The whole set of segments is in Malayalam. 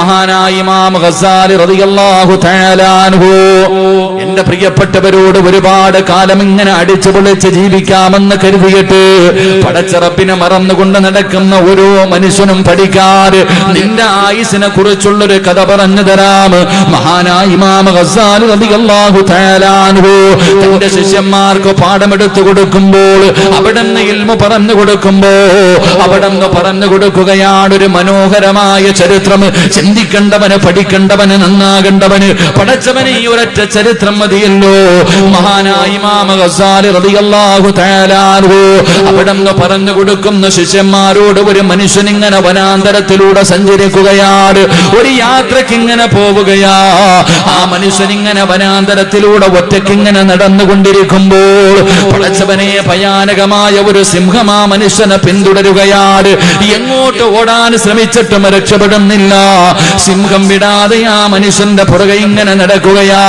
മഹാനായ ഇമാം ഗസാലി റളിയല്ലാഹു തആല അൻഹു എന്റെ പ്രിയപ്പെട്ടവരോട് ഒരുപാട് കാലം ഇങ്ങനെ അടിച്ചു പൊളിച്ച് ജീവിക്കാമെന്ന് കരുതിയിട്ട് പടച്ച റബ്ബിനെ മറന്നുകൊണ്ട് നടക്കുന്ന ഓരോ മനുഷ്യനും പഠിക്കാതെ നിന്റെ ആയുസിനെ കുറിച്ചുള്ളൊരു കഥ പറഞ്ഞു തരാം. മഹാനായ ഇമാം ഗസാലി റളിയല്ലാഹു തആല അൻഹു തന്റെ ശിഷ്യന്മാർക്ക് പാഠമെടുത്തു കൊടുക്കുമ്പോൾ, അവിടുന്ന് ഇൽമു പറഞ്ഞു കൊടുക്കുമ്പോ അവിടുന്ന് പറഞ്ഞു കൊടുക്കുകയാണ് ഒരു മനോഹരമായ ചരിത്രം. ചിന്തിക്കേണ്ടവന്, പഠിക്കേണ്ടവന്, നന്നാകേണ്ടവന് പടച്ചവന് ഈ ഒരൊറ്റ ചരിത്രം മതിയല്ലോ. മഹാനായ ഇമാം ഗസാലി റളിയല്ലാഹു തആല അൻഹു അവിടുന്ന് പറഞ്ഞു കൊടുക്കുന്ന ശിഷ്യന്മാരോട്, ഒരു മനുഷ്യൻ ഇങ്ങനെ വനാന്തരത്തിലൂടെ സഞ്ചരിക്കുകയാണ്, ഒരു യാത്രക്ക് ഇങ്ങനെ പോവുകയാ. ആ മനുഷ്യൻ ഇങ്ങനെ വനാന്തരത്തിലൂടെ ഒറ്റയ്ക്കിങ്ങനെ നടന്നുകൊണ്ടിരിക്കുമ്പോൾ പടച്ചവനെ ഭയാനകമായ ഒരു സിംഹം ആ മനുഷ്യനെ പിന്തുടരുകയാണ്. എങ്ങോട്ട് ഓടാൻ ശ്രമിച്ചിട്ടും രക്ഷപ്പെടുന്നില്ല. സിംഹം വിടാതെ ആ മനുഷ്യന്റെ പുറകെ ഇങ്ങനെ നടക്കുകയാ.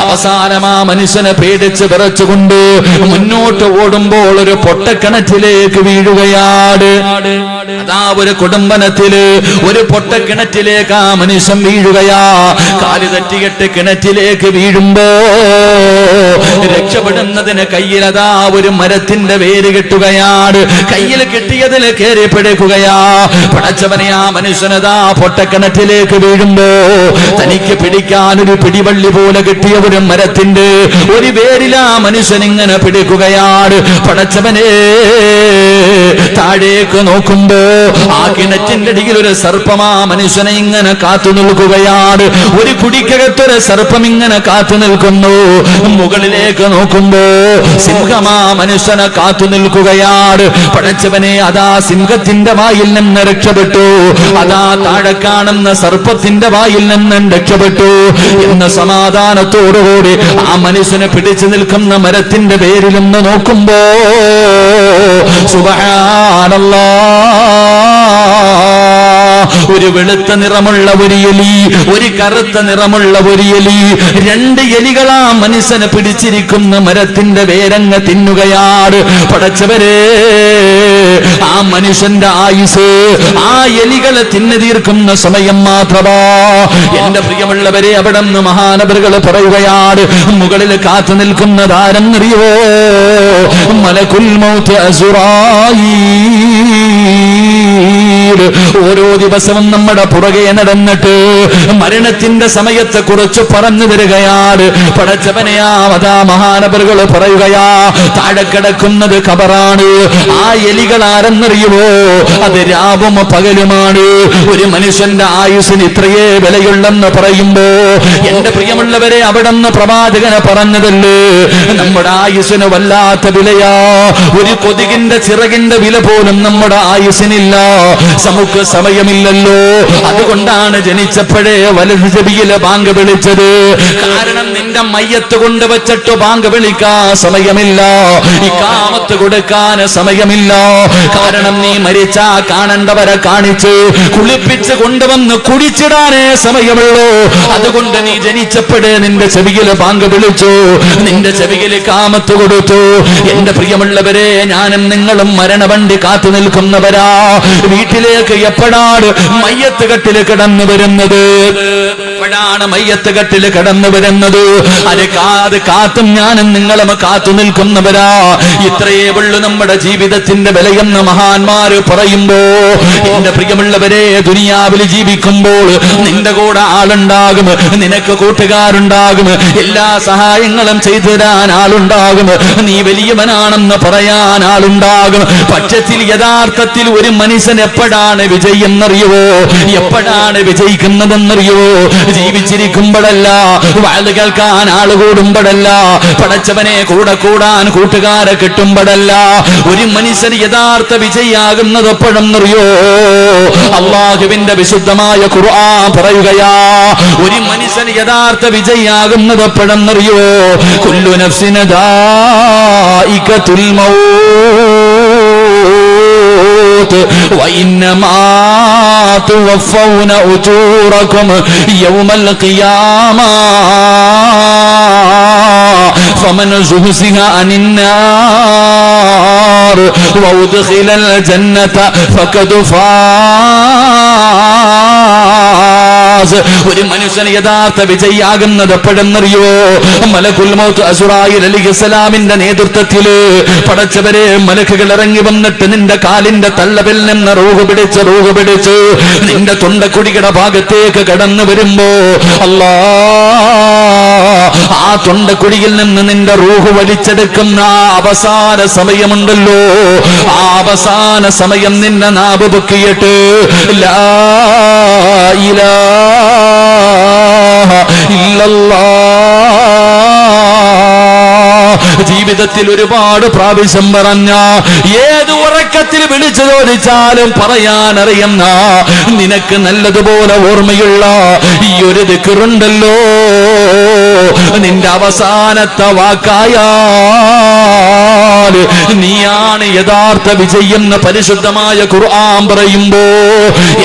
അവസാനം ആ മനുഷ്യനെ പേടിച്ച് വിറച്ചുകൊണ്ട് മുന്നോട്ട് ഓടുമ്പോൾ ഒരു പൊട്ടക്കിണറ്റിലേക്ക് വീഴുകയാണ്. അതാ ഒരു കുടുംബനത്തില് ഒരു പൊട്ടക്കിണറ്റിലേക്ക് ആ മനുഷ്യൻ വീഴുകയാ. കാല് തെറ്റികെട്ട് കിണറ്റിലേക്ക് വീഴുമ്പോ രക്ഷപ്പെടുന്നതിന് കയ്യിലതാ ഒരു മരത്തിന്റെ വേര് കെട്ടുകയാണ്. കയ്യിൽ കെട്ടിയതിൽ കയറി പിടിക്കുകയാ. പടച്ചവനെ ആ മനുഷ്യനതാ പൊട്ടക്കിണറ്റിലേക്ക് വീഴുമ്പോ തനിക്ക് പിടിക്കാൻ ഒരു പിടിവള്ളി പോലെ കിട്ടിയ ഒരു മരത്തിന്റെ ഒരു വേരിൽ ആ മനുഷ്യൻ ഇങ്ങനെ പിടിക്കുകയാണ്. പടച്ചവനെ താഴേക്ക് നോക്കുമ്പോ ആ കിണറ്റിന്റെ അടിയിൽ ഒരു സർപ്പം ആ മനുഷ്യനെ ഇങ്ങനെ കാത്തു നിൽക്കുകയാണ്. ഒരു കുടിക്കകത്തൊരു സർപ്പം ഇങ്ങനെ കാത്തു നിൽക്കുന്നു. മുകളിലേക്ക് നോക്കുമ്പോ സിംഹമാ മനുഷ്യനെ കാത്തു നിൽക്കുകയാണ്. പടച്ചവനെ അതാ സിംഹത്തിന്റെ വായിൽ നിന്ന് രക്ഷപ്പെട്ടു, അതാ താഴെ കാണുന്ന സർപ്പത്തിന്റെ വായിൽ നിന്ന് രക്ഷപ്പെട്ടു എന്ന സമാധാനത്തോടുകൂടി ആ മനുഷ്യനെ പിടിച്ചു നിൽക്കുന്ന മരത്തിന്റെ പേരിൽ നിന്ന് നോക്കുമ്പോ സുബ്ഹാനല്ലാഹ്, ഒരു വെളുത്ത നിറമുള്ള ഒരു എലി, ഒരു കറുത്ത നിറമുള്ള ഒരു എലി, രണ്ട് എലികളാ മനുഷ്യനെ പിടിച്ചിരിക്കുന്ന മരത്തിന്റെ വേരങ്ങ് തിന്നുകയാണ്. പടച്ചവരെ ആ മനുഷ്യന്റെ ആയുസ് ആ എലികളെ തിന്നു തീർക്കുന്ന സമയം മാത്രമാ. എന്റെ പ്രിയമുള്ളവരെ, അവിടെ നിന്ന് മഹാനവറുകൾ പറയുകയാണ്, മുകളിൽ കാത്തു നിൽക്കുന്നതാരെന്നറിയോ? മലക്കുൽ മൗത്ത് അസ്റായീൽ. ഓരോ ദിവസവും നമ്മുടെ പുറകെ നടന്നിട്ട് മരണത്തിന്റെ സമയത്തെ കുറിച്ച് പറഞ്ഞു തരികയാണ്. പടച്ചവനെയാവതാ മഹാനവറുകൾ പറയുകയാ, താഴെ കിടക്കുന്നത് ഖബറാണ്. ആ എലികൾ ആരെന്നറിയുമോ? അത് രാവും പകലുമാണ്. ഒരു മനുഷ്യന്റെ ആയുസിന് ഇത്രയേ വിലയുള്ളെന്ന് പറയുമ്പോ എന്റെ പ്രിയമുള്ളവരെ, അവിടെ നിന്ന് പ്രവാചകനെ പറഞ്ഞതല്ലേ നമ്മുടെ ആയുസിന് വല്ലാത്ത വിലയാ. ഒരു കൊതുകിന്റെ ചിറകിന്റെ വില പോലും നമ്മുടെ ആയുസിനില്ല. നമുക്ക് സമയമില്ലല്ലോ. അതുകൊണ്ടാണ് ജനിച്ചപ്പോഴേ വലത് ചെവിയിലെ ബാങ്ക് വിളിച്ചത്. കാരണം നിന്റെ മയ്യത്ത് കൊണ്ടുവച്ചിട്ട് ബാങ്ക് വിളിക്കാൻ സമയമില്ല, ഇഖാമത്ത് കൊടുക്കാൻ സമയമില്ല. കാരണം നീ മരിച്ചാ കാണേണ്ടവരെ കാണിച്ച് കുളിപ്പിച്ച് കൊണ്ടുവന്ന് കുടിച്ചിടാനേ സമയമുള്ളൂ. അതുകൊണ്ട് നീ ജനിച്ചപ്പോഴേ നിന്റെ ചെവിയിൽ ബാങ്ക് വിളിച്ചു, നിന്റെ ചെവിയിൽ ഇഖാമത്ത് കൊടുത്തു. എന്റെ പ്രിയമുള്ളവരെ, ഞാനും നിങ്ങളും മരണവണ്ടി കാത്തു നിൽക്കുന്നവരാ. വീട്ടിലേക്ക് എപ്പോഴാണ് മയ്യത്ത് കട്ടിൽ കടന്നു വരുന്നത്? എപ്പോഴാണ് മയ്യത്ത് കട്ടിൽ കടന്നു വരുന്നത്? അത് കാത്തും ഞാനും നിങ്ങളും കാത്തു നിൽക്കുന്നവരാ. ഇത്രയേ ഉള്ളൂ നമ്മുടെ ജീവിതത്തിന്റെ വിലയെന്ന് മഹാന്മാര് പറയുമ്പോ എന്റെ പ്രിയമുള്ളവരെ, ദുനിയാവിൽ ജീവിക്കുമ്പോൾ നിന്റെ കൂടെ ആളുണ്ടാകും, നിനക്ക് കൂട്ടുകാരുണ്ടാകും, എല്ലാ സഹായങ്ങളും ചെയ്തു തരാൻ ആളുണ്ടാകും, നീ വലിയവനാണെന്ന് പറയാൻ ആളുണ്ടാകും. പക്ഷത്തിൽ യഥാർത്ഥത്തിൽ ഒരു മനുഷ്യൻ എപ്പോഴാണ് വിജയെന്നറിയുവോ? എപ്പോഴാണ് വിജയിക്കുന്നതെന്നറിയുവോ? ജീവിച്ചിരിക്കുമ്പോഴല്ല, വാഴ കേൾക്കാൻ ആള് കൂടുമ്പോഴല്ല, പടച്ചവനെ കൂടെ കൂടാൻ കൂട്ടുകാരെ കിട്ടുമ്പോഴല്ല. ഒരു മനുഷ്യൻ യഥാർത്ഥ വിജയിയാകുന്നത് എപ്പോഴെന്നറിയോ? അല്ലാഹുവിന്റെ വിശുദ്ധമായ ഖുർആൻ പറയുകയാ, ഒരു മനുഷ്യൻ യഥാർത്ഥ വിജയിയാകുന്നത് എപ്പോഴെന്നറിയോ? കുല്ലു നഫ്സിൻ ദായിഖത്തുൽ മൗത്ത് വഇന്നമാ തുവഫൗന ഉജൂറകും യൗമൽ ഖിയാമ ഫമൻ സുഹ്സിഹ അനിന്നാർ വഉദ്ഖിലൽ ജന്നത ഫഖദ് ഫാസ്. ഫാസ്. ഒരു മനുഷ്യൻ യഥാർത്ഥ വിജയിയാകുന്നത് എപ്പോഴെന്നറിയോ? മലക്കുൽ മൗത്ത് അസ്റായീൽ അലൈഹിസ്സലാമിന്റെ നേതൃത്വത്തില് പടച്ചവരെ മലക്കുകൾ ഇറങ്ങി വന്നിട്ട് നിന്റെ കാലിന്റെ തള്ളവിൽ നിന്ന് റൂഹ് പിടിച്ച് നിന്റെ തൊണ്ടക്കുടിയുടെ ഭാഗത്തേക്ക് കടന്നു വരുമ്പോ അല്ലാ ആ തൊണ്ടക്കുടിയിൽ നിന്ന് നിന്റെ റൂഹ് വലിച്ചെടുക്കുന്ന അവസാന സമയമുണ്ടല്ലോ, ആ അവസാന സമയം നിന്റെ നാവ് പൊക്കിയിട്ട് ലാ ഇലാഹ ഇല്ലല്ലാഹ് ജീവിതത്തിൽ ഒരുപാട് പ്രാവശ്യം പറഞ്ഞ, ഏത് ഉറക്കത്തിൽ വിളിച്ചു ചോദിച്ചാലും പറയാനറിയുന്ന, നിനക്ക് നല്ലതുപോലെ ഓർമ്മയുള്ള ഈ ഒരു ദിക്റുണ്ടല്ലോ, നിന്റെ അവസാനത്തെ വാക്കായാൽ നീയാണ് യഥാർത്ഥ വിജയം എന്ന് പരിശുദ്ധമായ ഖുർആൻ പറയുമ്പോ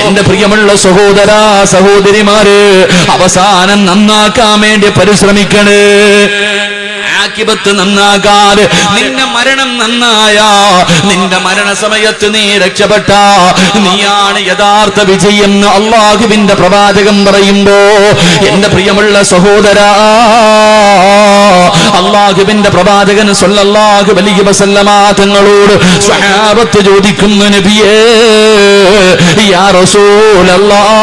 എന്റെ പ്രിയമുള്ള സഹോദരാ സഹോദരിമാരെ, അവസാനം നന്നാക്കാൻ വേണ്ടി പരിശ്രമിക്കണേ. ആഖിബത്ത് നന്നാകാതെ നിന്റെ മരണം നന്നായ, നിന്റെ മരണസമയത്ത് നീ രക്ഷപ്പെട്ട, നീയാണ് യഥാർത്ഥ വിജയം എന്ന് അള്ളാഹുവിന്റെ പ്രവാചകൻ പറയുമ്പോ എന്റെ പ്രിയമുള്ള സഹോദരാ, അള്ളാഹുവിന്റെ പ്രവാചകൻ സ്വല്ലല്ലാഹു അലൈഹി വസല്ലമ തങ്ങളോട് സ്വഹാബത്ത് ചോദിക്കുന്നു, നബിയേ യാ റസൂലല്ലാഹ്,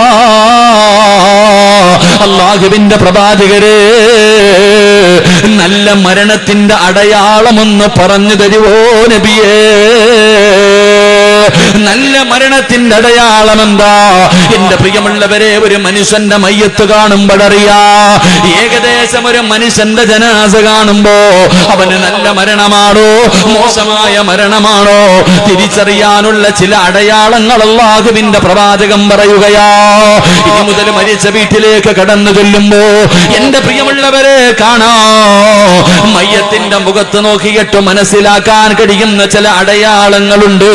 അള്ളാഹുവിന്റെ പ്രവാചകരെ നല്ല മരണത്തിന്റെ അടയാളമൊന്ന് പറഞ്ഞു തരുവോ നബിയേ? നല്ല മരണത്തിന്റെ അടയാളം എന്താ? എന്റെ പ്രിയമുള്ളവരെ, ഒരു മനുഷ്യന്റെ മയ്യത്ത് കാണുമ്പോഴറിയാ, ഏകദേശം ഒരു മനുഷ്യന്റെ ജനാസ കാണുമ്പോ അവന് നല്ല മരണമാണോ മോശമായ മരണമാണോ തിരിച്ചറിയാനുള്ള ചില അടയാളങ്ങൾ അല്ലാഹുവിന്റെ പ്രവാചകൻ പറയുകയാ. ഇനി മുതൽ മരിച്ച വീട്ടിലേക്ക് കടന്നു ചെല്ലുമ്പോ എന്റെ പ്രിയമുള്ളവരെ കാണാ, മയ്യത്തിന്റെ മുഖത്ത് നോക്കിയിട്ട് മനസ്സിലാക്കാൻ കഴിയുന്ന ചില അടയാളങ്ങളുണ്ട്.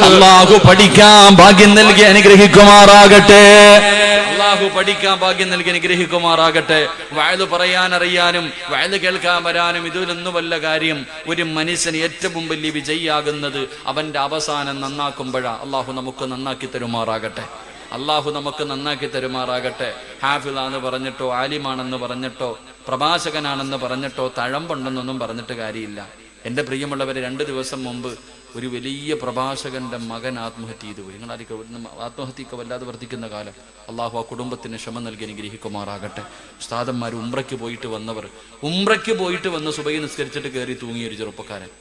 അല്ലാഹു പഠിക്കാൻ ഭാഗ്യം നൽകി അനുഗ്രഹിക്കുമാറാകട്ടെ. അല്ലാഹു പഠിക്കാൻ ഭാഗ്യം നൽകി അനുഗ്രഹിക്കുമാറാകട്ടെ. വഅദ് പറയാൻ അറിയാനും വഅദ് കേൾക്കാൻ വരാനും ഇതിലൊന്നും വല്ല കാര്യം. ഒരു മനുഷ്യന് ഏറ്റവും വലിയ വിജയിയാകുന്നത് അവന്റെ അവസാനം നന്നാക്കുമ്പോഴാ. അല്ലാഹു നമുക്ക് നന്നാക്കി തരുമാറാകട്ടെ. അല്ലാഹു നമുക്ക് നന്നാക്കി തരുമാറാകട്ടെ. ഹാഫിളാന്ന് പറഞ്ഞിട്ടോ ആലിമാണെന്ന് പറഞ്ഞിട്ടോ പ്രഭാഷകനാണെന്ന് പറഞ്ഞിട്ടോ തഴമ്പുണ്ടെന്നൊന്നും പറഞ്ഞിട്ട് കാര്യമില്ല. എൻ്റെ പ്രിയമുള്ളവരെ, 2 ദിവസം മുമ്പ് ഒരു വലിയ പ്രഭാഷകന്റെ മകൻ ആത്മഹത്യ ചെയ്തു പോയി. നിങ്ങളായിരിക്കും ആത്മഹത്യക്ക് വല്ലാതെ വർദ്ധിക്കുന്ന കാലം. അള്ളാഹു ആ കുടുംബത്തിന് ക്ഷമ നൽകി അനുഗ്രഹിക്കുമാറാകട്ടെ. ഉസ്താദന്മാർ ഉംറയ്ക്ക് പോയിട്ട് വന്നവർ, ഉംറയ്ക്ക് പോയിട്ട് വന്ന് സുബഹി നിസ്കരിച്ചിട്ട് കയറി തൂങ്ങിയൊരു ചെറുപ്പക്കാരൻ.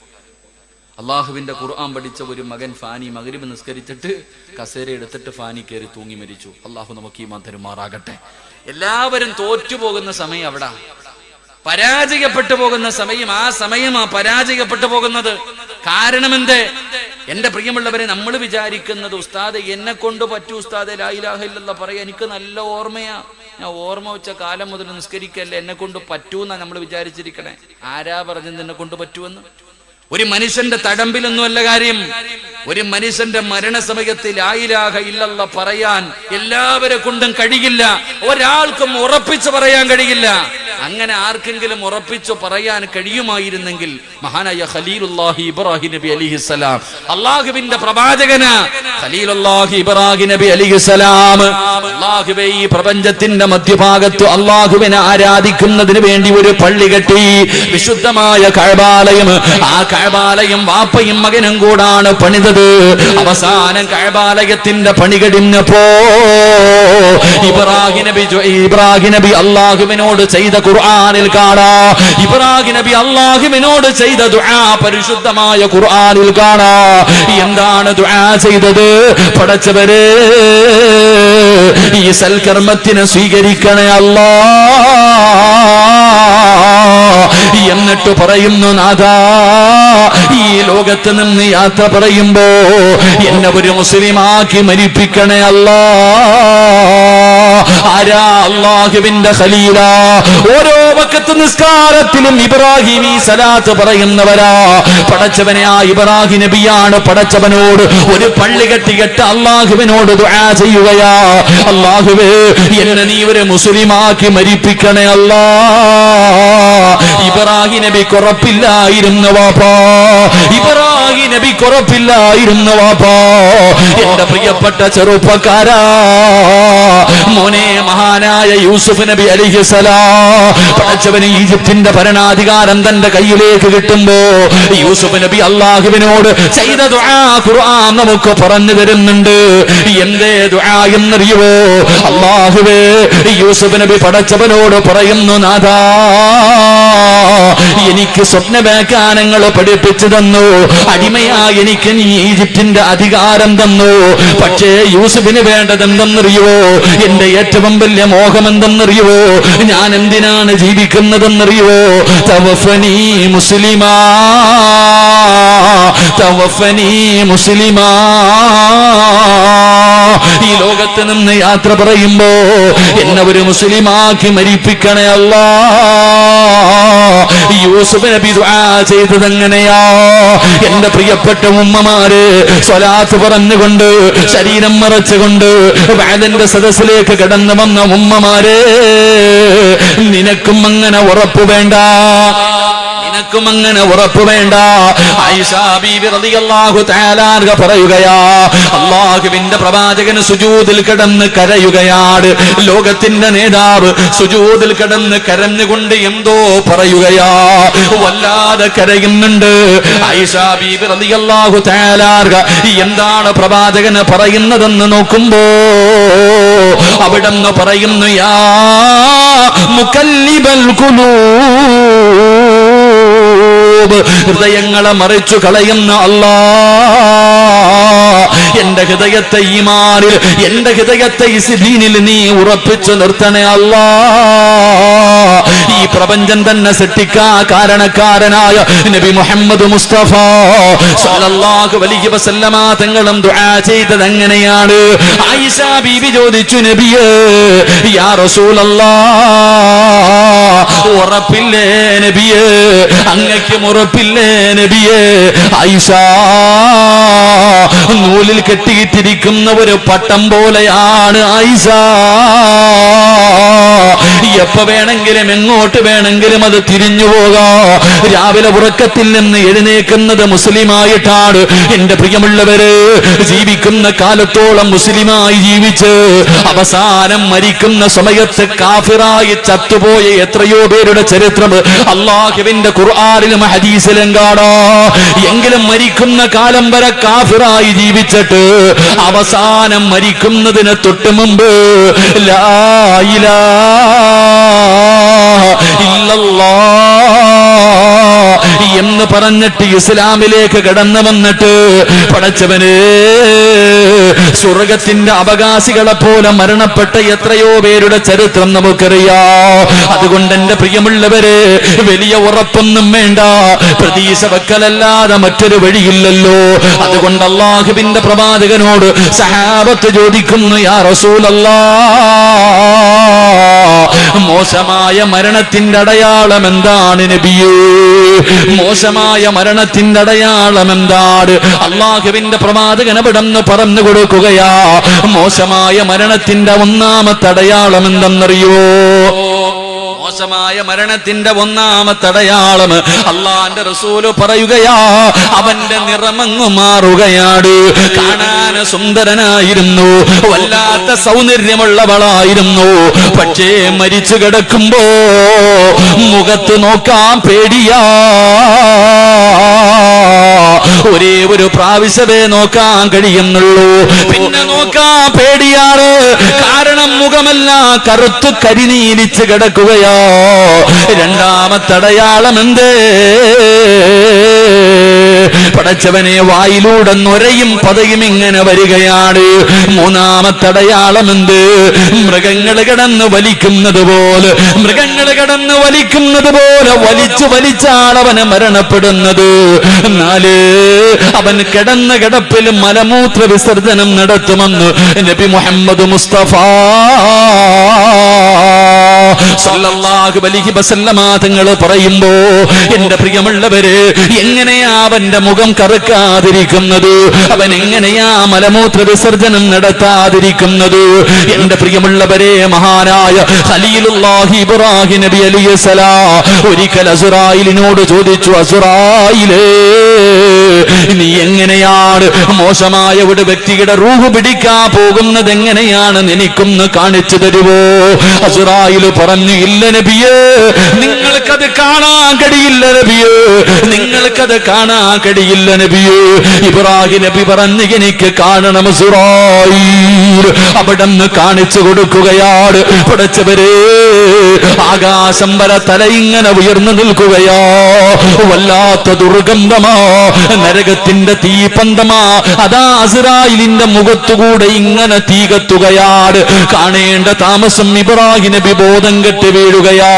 അള്ളാഹുവിന്റെ ഖുർആൻ പഠിച്ച ഒരു മകൻ ഫാനി മഗ്രിബ് നിസ്കരിച്ചിട്ട് കസേര എടുത്തിട്ട് ഫാനി കയറി തൂങ്ങി മരിച്ചു. അള്ളാഹു നമുക്ക് ഈമാൻ തരുമാറാകട്ടെ. എല്ലാവരും തോറ്റുപോകുന്ന സമയം അവിടെ, പരാജയപ്പെട്ടു പോകുന്ന സമയം, ആ സമയമാ പരാജയപ്പെട്ടു പോകുന്നത്. കാരണം എന്തേ? എന്റെ പ്രിയമുള്ളവരെ, നമ്മൾ വിചാരിക്കുന്നത് ഉസ്താദ് എന്നെ കൊണ്ട് പറ്റൂ, ഉസ്താദ് ലാ ഇലാഹ ഇല്ലല്ലാഹ് പറയാ, എനിക്ക് നല്ല ഓർമ്മയാ, ഞാൻ ഓർമ്മ വെച്ച കാലം മുതൽ നിസ്കരിക്കല്ലേ, എന്നെ കൊണ്ട് പറ്റൂന്നാ നമ്മൾ വിചാരിച്ചിരിക്കണേ. ആരാ പറഞ്ഞത് എന്നെ കൊണ്ട് പറ്റുമെന്ന്? ഒരു മനുഷ്യന്റെ തടമ്പിലൊന്നുമല്ല കാര്യം. ഒരു മനുഷ്യന്റെ മരണസമയത്ത് ലാ ഇലാഹ ഇല്ലല്ലാഹ് പറയാൻ എല്ലാവരെ കൊണ്ടും കഴിയില്ല. ഒരാൾക്കും ഉറപ്പിച്ചു പറയാൻ കഴിയില്ല. അങ്ങനെ ആർക്കെങ്കിലും ഉറപ്പിച്ചു പറയാൻ കഴിയുമായിരുന്നെങ്കിൽ മഹാനായ ഖലീലുല്ലാഹി ഇബ്രാഹിം നബി അലൈഹിസ്സലാം, അല്ലാഹുവിന്റെ പ്രവാചകന ഖലീലുല്ലാഹി ഇബ്രാഹിം നബി അലൈഹിസ്സലാം, അല്ലാഹുവേ ഈ പ്രപഞ്ചത്തിന്റെ മധ്യഭാഗത്ത് അല്ലാഹുവിനെ ആരാധിക്കുന്നതിന് വേണ്ടി ഒരു പള്ളി കെട്ടി, വിശുദ്ധമായ കഅബാലയം. ആ കഅബാലയം വാപ്പയും മകനും കൂടാണ് പണിതത്. അവസാനം കഅബാലയത്തിന്റെ പണി കഴിഞ്ഞപ്പോ ഇബ്രാഹിം നബി അല്ലാഹുവിനോട് ചെയ്ത ഖുർആനിൽ കാണാ, ഇബ്രാഹിം നബി അല്ലാഹുവിനോട് ചെയ്ത ദുആ പരിശുദ്ധമായ ഖുർആനിൽ കാണാ. എന്താണ് ദുആ ചെയ്തത്? പടച്ചവരെ, ഈ സൽക്കർമ്മത്തിനെ സ്വീകരിക്കണേ അല്ലാ. എന്നിട്ട് പറയുന്നു, നാഥാ, ഈ ലോകത്ത് നിന്ന് യാത്ര പറയുമ്പോ എന്നെ ഒരു മുസ്ലിമാക്കി മരിപ്പിക്കണേ അല്ലാ. ആരാ? അല്ലാഹുവിന്റെ ഖലീല. ഓരോ വഖത്ത് നിസ്കാരത്തിലും ഇബ്രാഹിമി സലാത്ത് പറയുന്നവരാ. പടച്ചവനെ, ആ ഇബ്രാഹിം നബിയാണ് പടച്ചവനോട് ഒരു പള്ളി കെട്ടിയിട്ട് അള്ളാഹുവിനോട് ദുആ ചെയ്യുകയാ. അള്ളാഹുവേ, എന്നെ നീ ഒരു മുസ്ലിമാക്കി മരിപ്പിക്കണേ അല്ലാ. ഇബ്രാഹിം നബി കുറപ്പില്ലായിരുന്നു വാപ്പാ, ഇബ്രാഹിം നബി കുറപ്പില്ലായിരുന്നു വാപ്പാ. എന്റെ പ്രിയപ്പെട്ട ചെറുപ്പക്കാരാ, മോനെ, മഹാനായ യൂസുഫ് നബി അലൈഹിസ്സലാം പടച്ചവന് ഈജിപ്തിന്റെ ഭരണാധികാരം തന്റെ കയ്യിലേക്ക് കിട്ടുമ്പോ യൂസുഫ് നബി അള്ളാഹുവിനോട് ചെയ്ത ദുആ ഖുർആൻ നമുക്ക് പറഞ്ഞു തരുന്നുണ്ട്. എന്തേ ദുആ എന്നറിയോ? അള്ളാഹുവേ, യൂസുഫ് നബി പടച്ചവനോട് പറയുന്നു, നാഥാ, എനിക്ക് സ്വപ്നവ്യാഖ്യാനങ്ങൾ പഠിപ്പിച്ചു തന്നു, അടിമയായി എനിക്ക് നീ ഈജിപ്തിന്റെ അധികാരം തന്നു. പക്ഷേ യൂസുഫിന് വേണ്ടത് എന്തെന്നറിയോ? എന്റെ ഏറ്റവും വലിയ മോഹം എന്തെന്നറിയോ? ഞാൻ എന്തിനാണ് ജീവിക്കുന്നതെന്നറിയോ? തവഫനി മുസ്ലിമാ, തവഫനി മുസ്ലിമാ. ഈ ലോകത്ത് നിന്ന് യാത്ര പറയുമ്പോ എന്നെ ഒരു മുസ്ലിമാക്കി മരിപ്പിക്കണേ അല്ലാ. യൂസുഫ് നബി ദുആ ചെയ്തത് എങ്ങനെയാ? എന്റെ പ്രിയപ്പെട്ട ഉമ്മമാര്, സ്വലാത്ത് പറഞ്ഞുകൊണ്ട് ശരീരം മറച്ചുകൊണ്ട് വഅദിന്റെ സദസ്സിലേക്ക് കടന്നു വന്ന ഉമ്മമാരെ, നിനക്കും അങ്ങനെ ഉറപ്പ് വേണ്ട, നിനക്കും അങ്ങനെ ഉറപ്പ് വേണ്ട. ആയിഷ ബീബി റളിയല്ലാഹു തആല അൻഹ പറയുകയാ, അല്ലാഹുവിന്റെ പ്രവാചകൻ സുജൂദിൽ കിടന്ന് കരയുകയാണ്. ലോകത്തിന്റെ നേതാവ് സുജൂദിൽ കിടന്ന് കരഞ്ഞുകൊണ്ട് എന്തോ പറയുകയാ, വല്ലാതെ കരയുന്നുണ്ട്. ആയിഷ ബീബി റളിയല്ലാഹു തആല അൻഹ എന്താണ് പ്രവാചകന് പറയുന്നതെന്ന് നോക്കുമ്പോ അവിടെന്ന് പറയുന്നു, യാ മുകല്ലിബൽ ഖുലൂബ്, ഹൃദയങ്ങളെ മറിച്ചു കളയുന്ന അല്ലാ, എന്റെ ഹൃദയത്തെ ഈമാനിൽ, എന്റെ ഹൃദയത്തെ ഇസ്ദീനിൽ നീ ഉറപ്പിച്ചു നിർത്തണേ അല്ലാ. ഈ പ്രപഞ്ചം തന്നെ സൃഷ്ടിക്കാ കാരണക്കാരനായ നബി മുഹമ്മദ് മുസ്തഫ സ്വല്ലല്ലാഹു അലൈഹി വസല്ലമ തങ്ങളും ദുആ ചെയ്തത് എങ്ങനെയാണ്? ആയിഷ ബീബി ചോദിച്ചു, നബിയേ, യാ റസൂലല്ലാഹ്, ഉറപ്പില്ലേ നബിയേ? അങ്ങയ്ക്കും ഉറപ്പില്ലേ നബിയേ? ആയിഷ, നൂലിൽ കെട്ടിയിട്ടിരിക്കുന്ന ഒരു പട്ടം പോലെയാണ് ആയിഷ. എപ്പോ വേണമെങ്കിലും എങ്ങോട്ട് വേണമെങ്കിലും അത് തിരിഞ്ഞു പോകാം. രാവിലെ ഉറക്കത്തിൽ നിന്ന് എഴുന്നേക്കുന്നത് മുസ്ലിമായിട്ടാണ്. എന്റെ പ്രിയമുള്ളവര്, ജീവിക്കുന്ന കാലത്തോളം മുസ്ലിമായി ജീവിച്ച് അവസാനം മരിക്കുന്ന സമയത്ത് കാഫിറായി ചത്തുപോയ എത്രയോ പേരുടെ ചരിത്രം അല്ലാഹുവിന്റെ ഖുർആനിലും ഹദീസിലും കാണാം. എങ്കിലും മരിക്കുന്ന കാലം വരെ കാഫിറായി ജീവിച്ചിട്ട് അവസാനം മരിക്കുന്നതിന് തൊട്ട് മുമ്പ് ലാ ഇലാഹ ഇല്ലല്ലാഹ് എന്ന് പറഞ്ഞിട്ട് ഇസ്ലാമിലേക്ക് കടന്നു വന്നിട്ട് പടച്ചവനെ, സ്വർഗത്തിന്റെ അവകാശികളെ പോലെ മരണപ്പെട്ട എത്രയോ പേരുടെ ചരിത്രം നമുക്കറിയാം. അതുകൊണ്ട് എന്റെ പ്രിയമുള്ളവരെ, വലിയ ഉറപ്പൊന്നും വേണ്ട, പ്രതീക്ഷ വെക്കലല്ലാതെ മറ്റൊരു വഴിയില്ലല്ലോ. അതുകൊണ്ട് അല്ലാഹുവിന്റെ പ്രവാചകനോട് സഹാബത്ത് ചോദിക്കുന്നു, യാ റസൂലല്ലാഹ്, മോശമായ മരണത്തിന്റെ അടയാളം എന്താണ് നബിയേ? മോശമായ മരണത്തിന്റെ അടയാളം എന്താണ്? അല്ലാഹുവിന്റെ പ്രവാചകൻ അവിടെന്ന് പറഞ്ഞു കൊടുക്കുകയാ, മോശമായ മരണത്തിന്റെ ഒന്നാമത്തെ അടയാളം എന്തെന്നറിയോ? മോശമായ മരണത്തിന്റെ ഒന്നാമത്തെ അടയാളം അള്ളാന്റെ റസൂല് പറയുകയാ, അവന്റെ നിറമങ്ങു മാറുകയാണ്. കാണാൻ സുന്ദരനായിരുന്നു, വല്ലാത്ത സൗന്ദര്യമുള്ളവളായിരുന്നു. പക്ഷേ മരിച്ചു കിടക്കുമ്പോ മുഖത്ത് നോക്കാൻ പേടിയാ. ഒരേ ഒരു പ്രാവശ്യമേ നോക്കാൻ കഴിയുന്നുള്ളൂ, പിന്നെ നോക്കാൻ പേടിയാണ്. കാരണം മുഖമല്ല കറുത്തു കരിനീലിച്ച് കിടക്കുകയാ. രണ്ടാമത്തെ അടയാളം എന്തേ? പടച്ചവനെ, വായിലൂടെ നൊരയും പതയും ഇങ്ങനെ വരികയാണ്. മൂന്നാമത്തെ അടയാളം എന്ത്? മൃഗങ്ങൾ കിടന്ന് വലിക്കുന്നത് പോലെ, മൃഗങ്ങൾ കിടന്ന് വലിക്കുന്നത് പോലെ വലിച്ചു വലിച്ചാണ് അവന് മരണപ്പെടുന്നത്. നാല്, അവൻ കിടന്ന കിടപ്പിൽ മലമൂത്ര വിസർജനം നടത്തുമെന്ന് നബി മുഹമ്മദ് മുസ്തഫ സല്ലല്ലാഹു അലൈഹി വസല്ലമ തങ്ങൾ പറയുമ്പോ എന്റെ പ്രിയമുള്ളവര്, എങ്ങനെയാ അവന്റെ മുഖം കറുക്കാതിരിക്കുന്നത്? അവൻ എങ്ങനെയാ മലമൂത്ര വിസർജനം നടത്താതിരിക്കുന്നത്? എന്റെ പ്രിയമുള്ളവരെ, മഹാനായ ഖലീലുല്ലാഹി ഇബ്രാഹിം നബി അലൈഹിസ്സലാം ഒരിക്കൽ അസ്റായിലിനോട് ചോദിച്ചു, അസ്റായിലേ, നീ എങ്ങനെയാണ് മോശമായ ഒരു വ്യക്തിയുടെ റൂഹ് പിടിക്കാൻ പോകുന്നത് എങ്ങനെയാണ് എനിക്കൊന്ന് കാണിച്ചു തരുവോ? അസ്റായിൽ പറഞ്ഞു, ഇല്ല നബിയേ, നിങ്ങൾക്കത് കാണാൻ കഴിയില്ല നബിയേ, നിങ്ങൾക്കത് കാണാൻ കഴിയില്ല നബിയേ. ഇബ്രാഹിം നബി പറഞ്ഞു, എനിക്ക് കാണണം അസ്റായിൽ. അവിടെ നിന്ന് കാണിച്ചു കൊടുക്കുകയാണ്. പടച്ചവരെ, ആകാശം വരെ തല ഇങ്ങനെ ഉയർന്നു നിൽക്കുകയാ. വല്ലാത്ത ദുർഗന്ധമാ, നരകത്തിന്റെ തീപന്തമാ. അതാ അസ്റായിലിന്റെ മുഖത്തുകൂടെ ഇങ്ങനെ തീ കത്തുകയാണ്. കാണേണ്ട താമസം ഇബ്രാഹിം നബി ബോധം കെട്ടി വീഴുകയാ.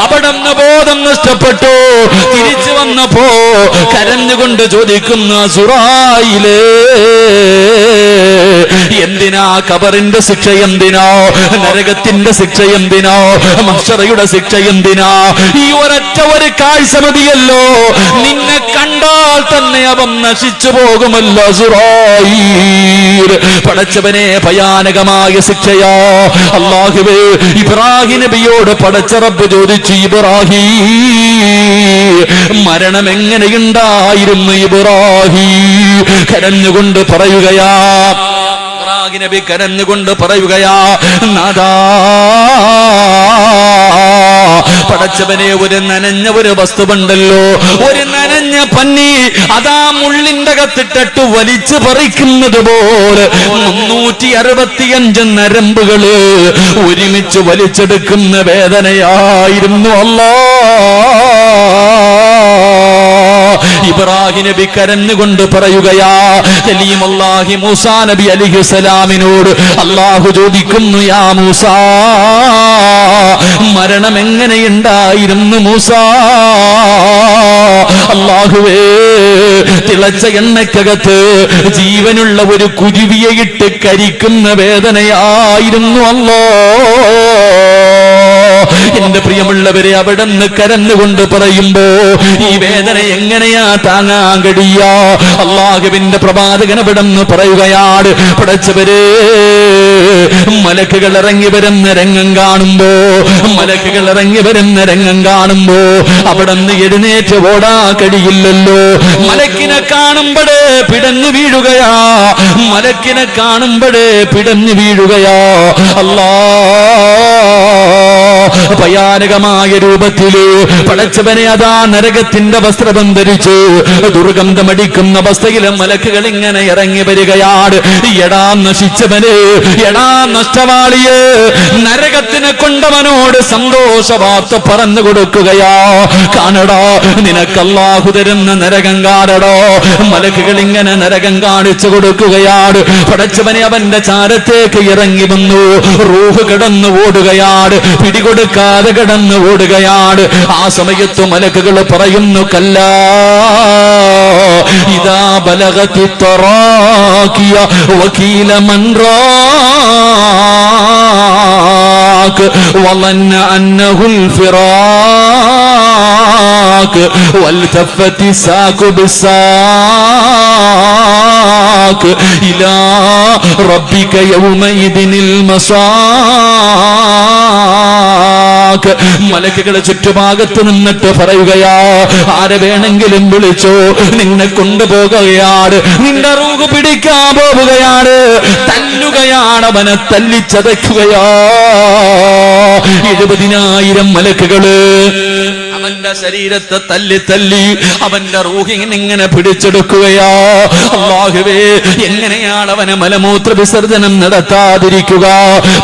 അവിടെ നിന്ന് ബോധം നഷ്ടപ്പെട്ടു. തിരിച്ചു വന്നപ്പോ കരഞ്ഞുകൊണ്ട് ചോദിക്കുന്നു, അസ്റായിലേ, എന്തിനാ ഖബറിന്റെ ശിക്ഷ? എന്തിനാ നരകത്തിന്റെ ശിക്ഷ? എന്തിനാ മഹ്ശറയുടെ ശിക്ഷ? എന്തിനാ? ഈ ഒരൊറ്റ ഒരു കാഴ്ച മതിയല്ലോ. നിന്നെ കണ്ടാൽ തന്നെ അവൻ നശിച്ചു പോകുമല്ലോ അസ്റായീൽ. പടച്ചവനെ, ഭയാനകമായ ശിക്ഷയാ. അല്ലാഹുവേ, ഇബ്രാഹിം നബിയോട് പടച്ച റബ്ബ് ചോദിച്ചു, ഇബ്രാഹിം, മരണം എങ്ങനെയുണ്ടായിരുന്നു? ഇബ്രാഹിം കരഞ്ഞുകൊണ്ട് പറയുകയാ, ഇബ്രാഹിം നബി കരഞ്ഞുകൊണ്ട് പറയുകയാ, നാദാ, പടച്ചവനെ, ഒരു നനഞ്ഞ ഒരു വസ്തുവുണ്ടല്ലോ, ഒരു നനഞ്ഞ പന്നി, അതാ മുള്ളിന്റെ അകത്തിട്ടിട്ട് വലിച്ചു പറിക്കുന്നത് പോലെ 365 നരമ്പുകള് ഒരുമിച്ച് വലിച്ചെടുക്കുന്ന വേദനയായിരുന്നു. ഇബ്രാഹിം നബി കരഞ്ഞുകൊണ്ട് പറയുകയാ, കലീമുല്ലാഹി മൂസാ നബി അലൈഹിസ്സലാമിനോട് അല്ലാഹു ചോദിക്കുന്നു, യാ മൂസാ, മരണം എങ്ങനെയുണ്ടായിരുന്നു മൂസാ? അല്ലാഹുവേ, തിളച്ച എണ്ണക്കകത്ത് ജീവനുള്ള ഒരു കുരുവിയെ ഇട്ട് കരിക്കുന്ന വേദനയായിരുന്നു അല്ലാ. എന്റെ പ്രിയമുള്ളവരെ, അവിടെ നിന്ന് കരഞ്ഞുകൊണ്ട് പറയുമ്പോ ഈ വേദന എങ്ങനെയാ താങ്ങാൻ കഴിയാ? അല്ലാഹുവിന്റെ പ്രവാചകൻ അവിടെ നിന്ന് പറയുകയാണ്, പടച്ചവരെ, മലക്കുകൾ ഇറങ്ങി വരുന്ന രംഗം കാണുമ്പോ, മലക്കുകൾ ഇറങ്ങി വരുന്ന രംഗം കാണുമ്പോ അവിടെ നിന്ന് എഴുന്നേറ്റ് ഓടാ കഴിയില്ലല്ലോ. മലക്കിനെ കാണുമ്പോഴേ പിടഞ്ഞു വീഴുകയാ, മലക്കിനെ കാണുമ്പോഴേ പിടഞ്ഞു വീഴുകയാ. അല്ലാ, ഭയാനകമായ രൂപത്തില് പടച്ചവനെ അതാ നരകത്തിന്റെ വസ്ത്രം ധരിച്ചു ദുർഗന്ധമടിക്കുന്ന അവസ്ഥയിലെ മലക്കുകൾ ഇങ്ങനെ ഇറങ്ങി വരികയാണ്. എടാ നശിച്ചവന്, എടാ നഷ്ടവാളിയെ, നരകത്തിനെ കൊണ്ടവനോട് സന്തോഷ വാർത്ത പറഞ്ഞു കൊടുക്കുകയാ. കാണടാ, നിനക്ക് അല്ലാഹു തരുന്ന നരകം കാണടോ. മലക്കുകൾ ഇങ്ങനെ നരകം കാണിച്ചു കൊടുക്കുകയാണ്. പടച്ചവനെ അവന്റെ ചാരത്തേക്ക് ഇറങ്ങി വന്നു. റൂഹ് കിടന്നു ഓടുകയാണ്, പിടികൊടുക്കാതെ കിടന്നു ഓടുകയാണ്. ആ സമയത്ത് മലക്കുകൾ പറയുന്നു, കല്ലാ ഇദാ ബലഗതി തറാഖിയ വകീല മൻ റാഖ് വളന്ന അന്നഹുൽ ഫിറാഖ് വൽതഫതി സാഖു ബിസാഖ് ഇലാ റബ്ബിക യൗമഇദിനിൽ മസാഖ്. മലക്കുകൾ ചുറ്റുഭാഗത്ത് നിന്നിട്ട് പറയുകയാ, ആരെ വേണമെങ്കിലും വിളിച്ചോ, നിന്നെ കൊണ്ടുപോകുകയാണ്, നിന്റെ റൂഹ് പിടിക്കാൻ പോവുകയാണ്, തല്ലുകയാണ്, അവനെ തല്ലിച്ചതയ്ക്കുകയാ. 70,000 മലക്കുകള് അവന്റെ ശരീരത്തെ തല്ലി തല്ലി അവന്റെ റൂഹിനെ ഇങ്ങനെ പിടിച്ചെടുക്കുകയാ. അല്ലാഹുവേ, എങ്ങനെയാണ് അവനെ മലമൂത്ര വിസർജനം നടത്താതിരിക്കുക?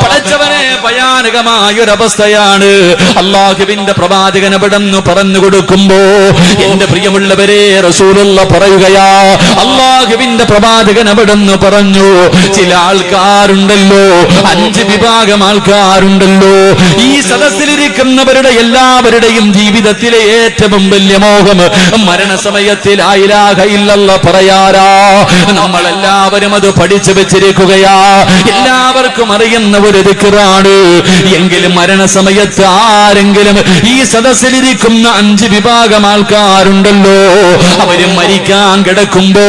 പടച്ചവനെ, ഭയാനകമായൊരവസ്ഥയാണ്. അല്ലാഹുവിന്റെ പ്രവാചകൻ അവിടെന്ന് പറഞ്ഞു കൊടുക്കുമ്പോ എന്റെ പ്രിയമുള്ളവരെ, റസൂലുള്ള പറയുകയാ, അല്ലാഹുവിന്റെ പ്രവാചകൻ അവിടെന്ന് പറഞ്ഞു, ചില ആൾക്കാരുണ്ടല്ലോ, 5 വിഭാഗം ആൾക്കാരുണ്ടല്ലോ, ഈ സദസ്സിലിരിക്കുന്നവരുടെ എല്ലാവരുടെയും ജീവിതത്തിൽ ജീവിതത്തിലെ ഏറ്റവും വലിയ മോഹം മരണസമയത്തിൽ ലാ ഇലാഹ ഇല്ലല്ലാഹ് പറയാറാ. നമ്മളെല്ലാവരും അത് പഠിച്ചു വെച്ചിരിക്കുകയാ, എല്ലാവർക്കും അറിയുന്ന ഒരു ദിക്റാണ്. എങ്കിലും മരണസമയത്ത് ആരെങ്കിലും ഈ സദസ്സിലിരിക്കുന്ന 5 വിഭാഗം ആൾക്കാരുണ്ടല്ലോ, അവര് മരിക്കാൻ കിടക്കുമ്പോ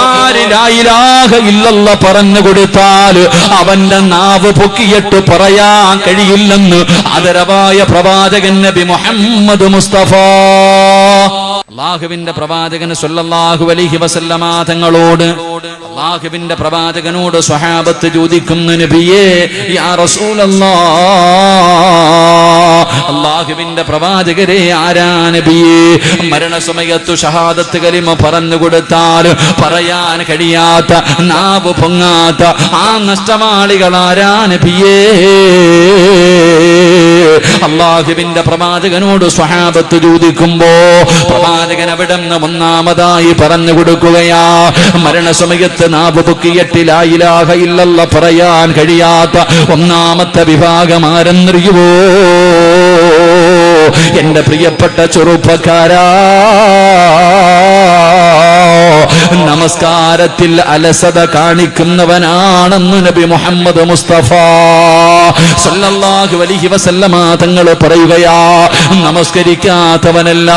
ആര് ലാ ഇലാഹ ഇല്ലല്ലാഹ് പറഞ്ഞു കൊടുത്താൽ അവന്റെ നാവ് പൊക്കിയിട്ട് പറയാൻ കഴിയില്ലെന്ന് ആദരവായ പ്രവാചകൻ നബി മുഹമ്മദ് മുസ്തഫ. അല്ലാഹുവിന്റെ പ്രവാചകൻ സ്വല്ലല്ലാഹു അലൈഹി വസല്ലമ തങ്ങളോട്, അല്ലാഹുവിന്റെ പ്രവാചകനോട് സ്വഹാബത്ത് ചോദിക്കുന്നു, നബിയേ യാ റസൂലല്ലാഹ്, അല്ലാഹുവിന്റെ പ്രവാചകരെ ആരാ നബിയേ, മരണസമയത്ത് ഷഹാദത്ത് കലിമ പറഞ്ഞു കൊടുത്താൽ പറയാൻ കഴിയാത്ത, നാവ് പൊങ്ങാത്ത ആ നഷ്ടമാളികൾ ആരാ നബിയേ? അല്ലാഹുവിന്റെ പ്രവാചകനോട് സ്വഹാബത്ത് ചോദിക്കുമ്പോ പ്രവാചകൻ അവിടെ നിന്ന് ഒന്നാമതായി പറഞ്ഞു കൊടുക്കുകയാ, മരണസമയത്ത് നാവ് പൊക്കിയിട്ട് ലാ ഇലാഹ ഇല്ലല്ലാഹ് പറയാൻ കഴിയാത്ത ഒന്നാമത്തെ വിഭാഗം ആരെന്നറിയുവോ? എന്റെ പ്രിയപ്പെട്ട ചെറുപ്പക്കാരാ, നമസ്കാരത്തിൽ അലസത കാണിക്കുന്നവനാണെന്ന് നബി മുഹമ്മദ് മുസ്തഫ സല്ലല്ലാഹു അലൈഹി വസല്ലമ തങ്ങൾ പറയുകയാ. നമസ്കരിക്കാത്തവനല്ല,